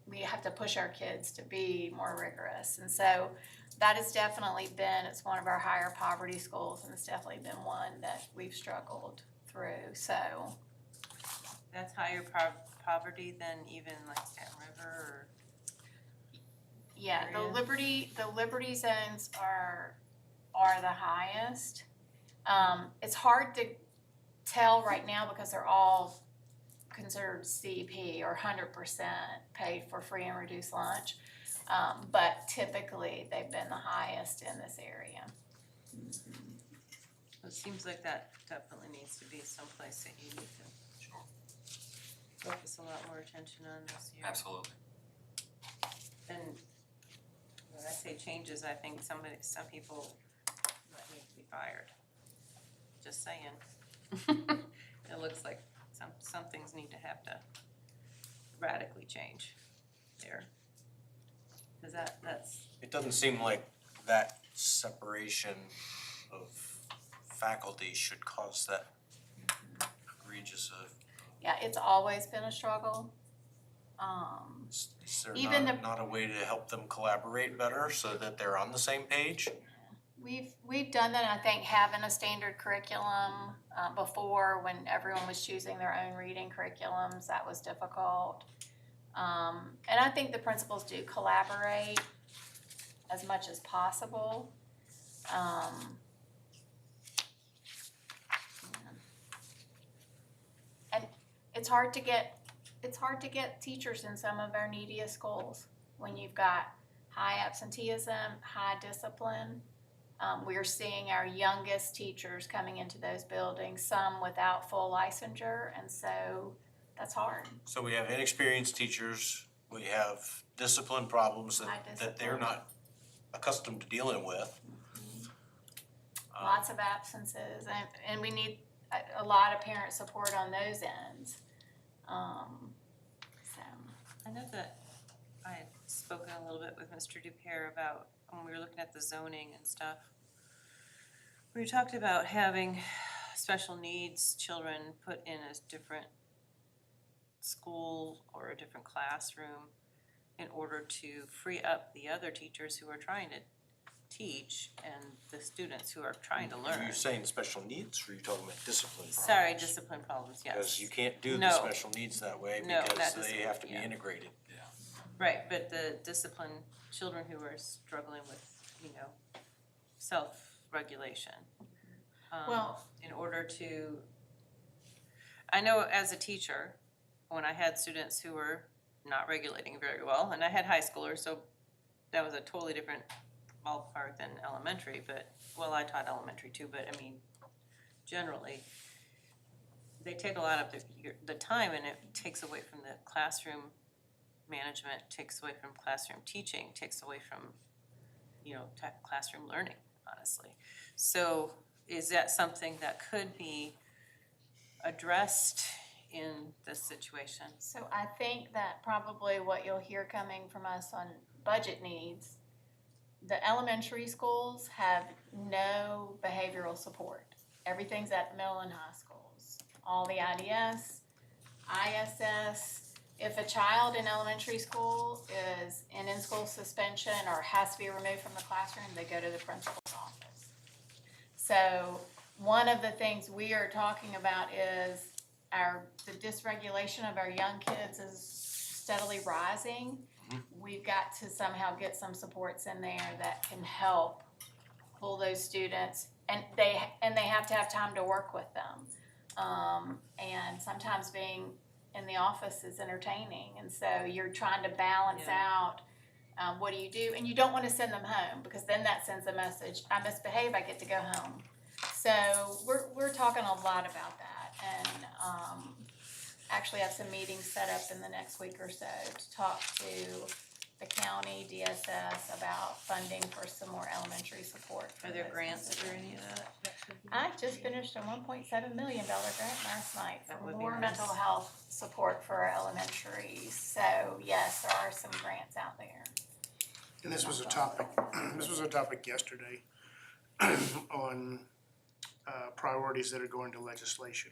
we have to push our kids to be more rigorous. And so that has definitely been, it's one of our higher poverty schools, and it's definitely been one that we've struggled through. So, That's higher poverty than even like Staten River or? yeah, the Area. Liberty zones are the highest. It's hard to tell right now because they're all considered CP or 100% paid for free and reduced lunch. But typically, they've been the highest in this area. It seems like that definitely needs to be someplace that you need to Sure. focus a lot more attention on this year. Absolutely. And when I say changes, I think some people might need to be fired. Just saying. It looks like some things need to have to radically change there. Cause that's, It doesn't seem like that separation of faculty should cause that egregious Yeah, it's always been a struggle. is there Even not a way to help them collaborate better so that they're on the same page? We've done that, I think, having a standard curriculum before when everyone was choosing their own reading curriculums, that was difficult. And I think the principals do collaborate as much as possible. And it's hard to get teachers in some of our neediest schools when you've got high absenteeism, high discipline. We're seeing our youngest teachers coming into those buildings, some without full licensure, and so that's hard. So we have inexperienced teachers, we have discipline problems High that they're discipline. not accustomed to dealing with. Lots of absences, and we need a lot of parent support on those ends. So, I know that I had spoken a little bit with Mr. Dupere about when we were looking at the zoning and stuff. We talked about having special needs children put in a different school or a different classroom in order to free up the other teachers who are trying to teach and the students who are trying to Are learn. you saying special needs, or are you talking about discipline problems? Sorry, discipline problems, yes. Because you can't do the No. special needs that way No, because not they discipline, have to be yeah. integrated. Right, but the disciplined children who are struggling with, self-regulation. Well- In order to, I know as a teacher, when I had students who were not regulating very well, and I had high schoolers, so that was a totally different ballpark than elementary, but, well, I taught elementary too, but I mean, generally, they take a lot of the time and it takes away from the classroom management, takes away from classroom teaching, takes away from, classroom learning, honestly. So is that something that could be addressed in this situation? so I think that probably what you'll hear coming from us on budget needs, the elementary schools have no behavioral support. Everything's at the middle and high schools. All the IDS, ISS. If a child in elementary school is in in-school suspension or has to be removed from the classroom, they go to the principal's office. So one of the things we are talking about is the dysregulation of our young kids is steadily rising. We've got to somehow get some supports in there that can help pull those students, and they have to have time to work with them. And sometimes being in the office is entertaining, and so you're trying to balance out what do you do, and you don't want to send them home because then that sends a message: I misbehave, I get to go home. So we're talking a lot about that, and actually have some meetings set up in the next week or so to talk to the county, DSS, about funding for some more elementary support. for Are there those grants kids. for any of that? I just finished a $1.7 million grant last night That for would be more nice. mental health support for our elementary. So yes, there are some grants out there. And this was a topic yesterday on priorities that are going to legislation.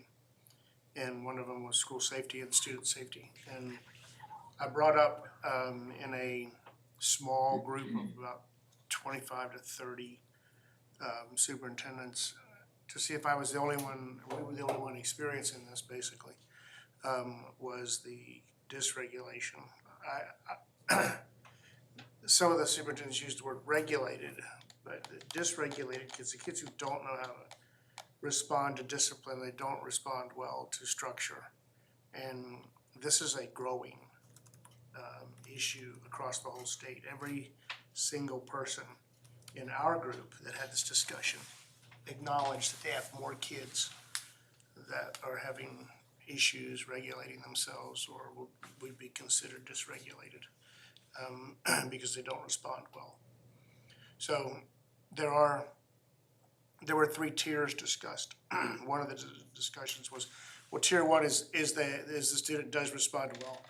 And one of them was school safety and student safety. And I brought up in a small group of about 25 to 30 superintendents to see if I was the only one, we were the only one experiencing this basically, was the dysregulation. Some of the superintendents used the word regulated, but dysregulated kids, the kids who don't know how to respond to discipline, they don't respond well to structure. And this is a growing issue across the whole state. Every single person in our group that had this discussion acknowledged that they have more kids that are having issues regulating themselves or would be considered dysregulated because they don't respond well. So there were 3 tiers discussed. One of the discussions was, well, tier 1 is the student does respond well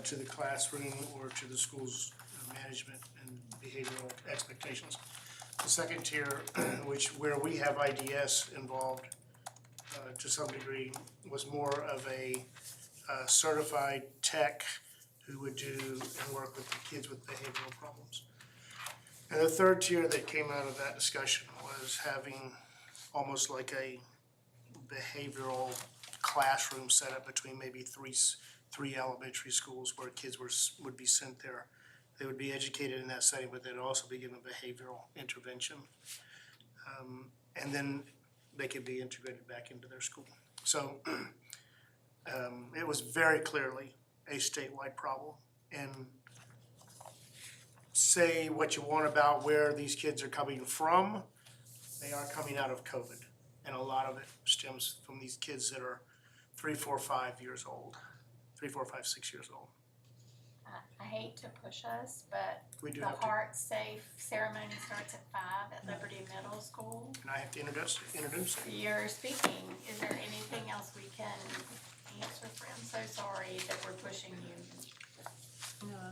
to the classroom or to the school's management and behavioral expectations. The second tier, where we have IDS involved to some degree, was more of a certified tech who would do and work with the kids with behavioral problems. And the third tier that came out of that discussion was having almost like a behavioral classroom set up between maybe three elementary schools where kids would be sent there. They would be educated in that setting, but they'd also be given behavioral intervention. And then they could be integrated back into their school. So it was very clearly a statewide problem. And say what you want about where these kids are coming from, they are coming out of COVID. And a lot of it stems from these kids that are 3, 4, 5 years old, 3, 4, 5, 6 years old. I hate to push us, but We do the have to, Heart Safe ceremony starts at 5 at Liberty Middle School. and I have to introduce it. You're speaking, is there anything else we can answer for? I'm so sorry that we're pushing you.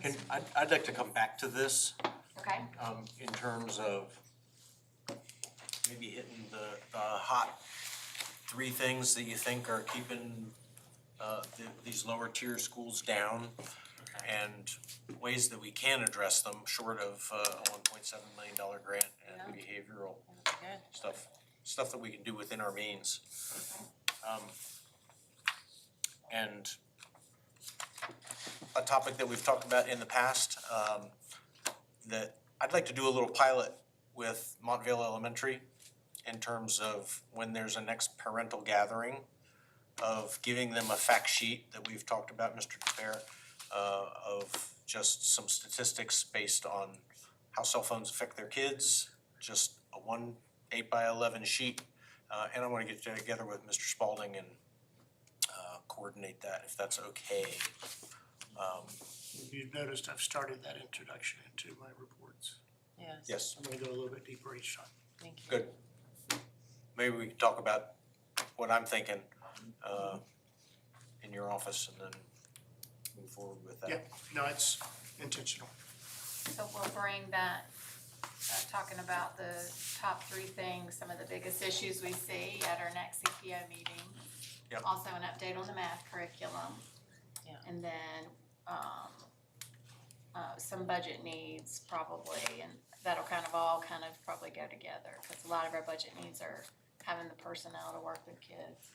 And I'd like to come back to this, Okay, in terms of maybe hitting the hot 3 things that you think are keeping, these lower tier schools down, and ways that we can address them short of a $1.7 million grant and behavioral Good. stuff that we can do within our means. And a topic that we've talked about in the past, that I'd like to do a little pilot with Montvale Elementary in terms of when there's a next parental gathering, of giving them a fact sheet that we've talked about, Mr. DePere, of just some statistics based on how cell phones affect their kids, just a 1 8x11 sheet. And I wanna get together with Mr. Spalding and coordinate that, if that's okay. You've noticed I've started that introduction into my reports. Yes. Yes, I'm gonna go a little bit deeper each time. Thank you. good. Maybe we can talk about what I'm thinking, in your office, and then move forward with that. Yeah, no, it's intentional. so we'll bring that, talking about the top 3 things, some of the biggest issues we see at our next CPO meeting. Yep. Also an update on the math curriculum. Yeah. And then, some budget needs probably, and that'll all probably go together, cause a lot of our budget needs are having the personnel to work with kids.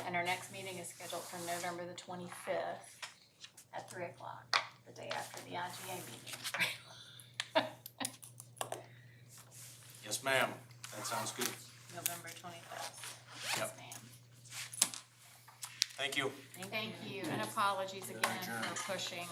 And our next meeting is scheduled for November the 25th at 3 o'clock, the day after the IGA meeting. Yes, ma'am, that sounds good. November 25th. Yes, ma'am. Thank you. Thank you, and apologies again for pushing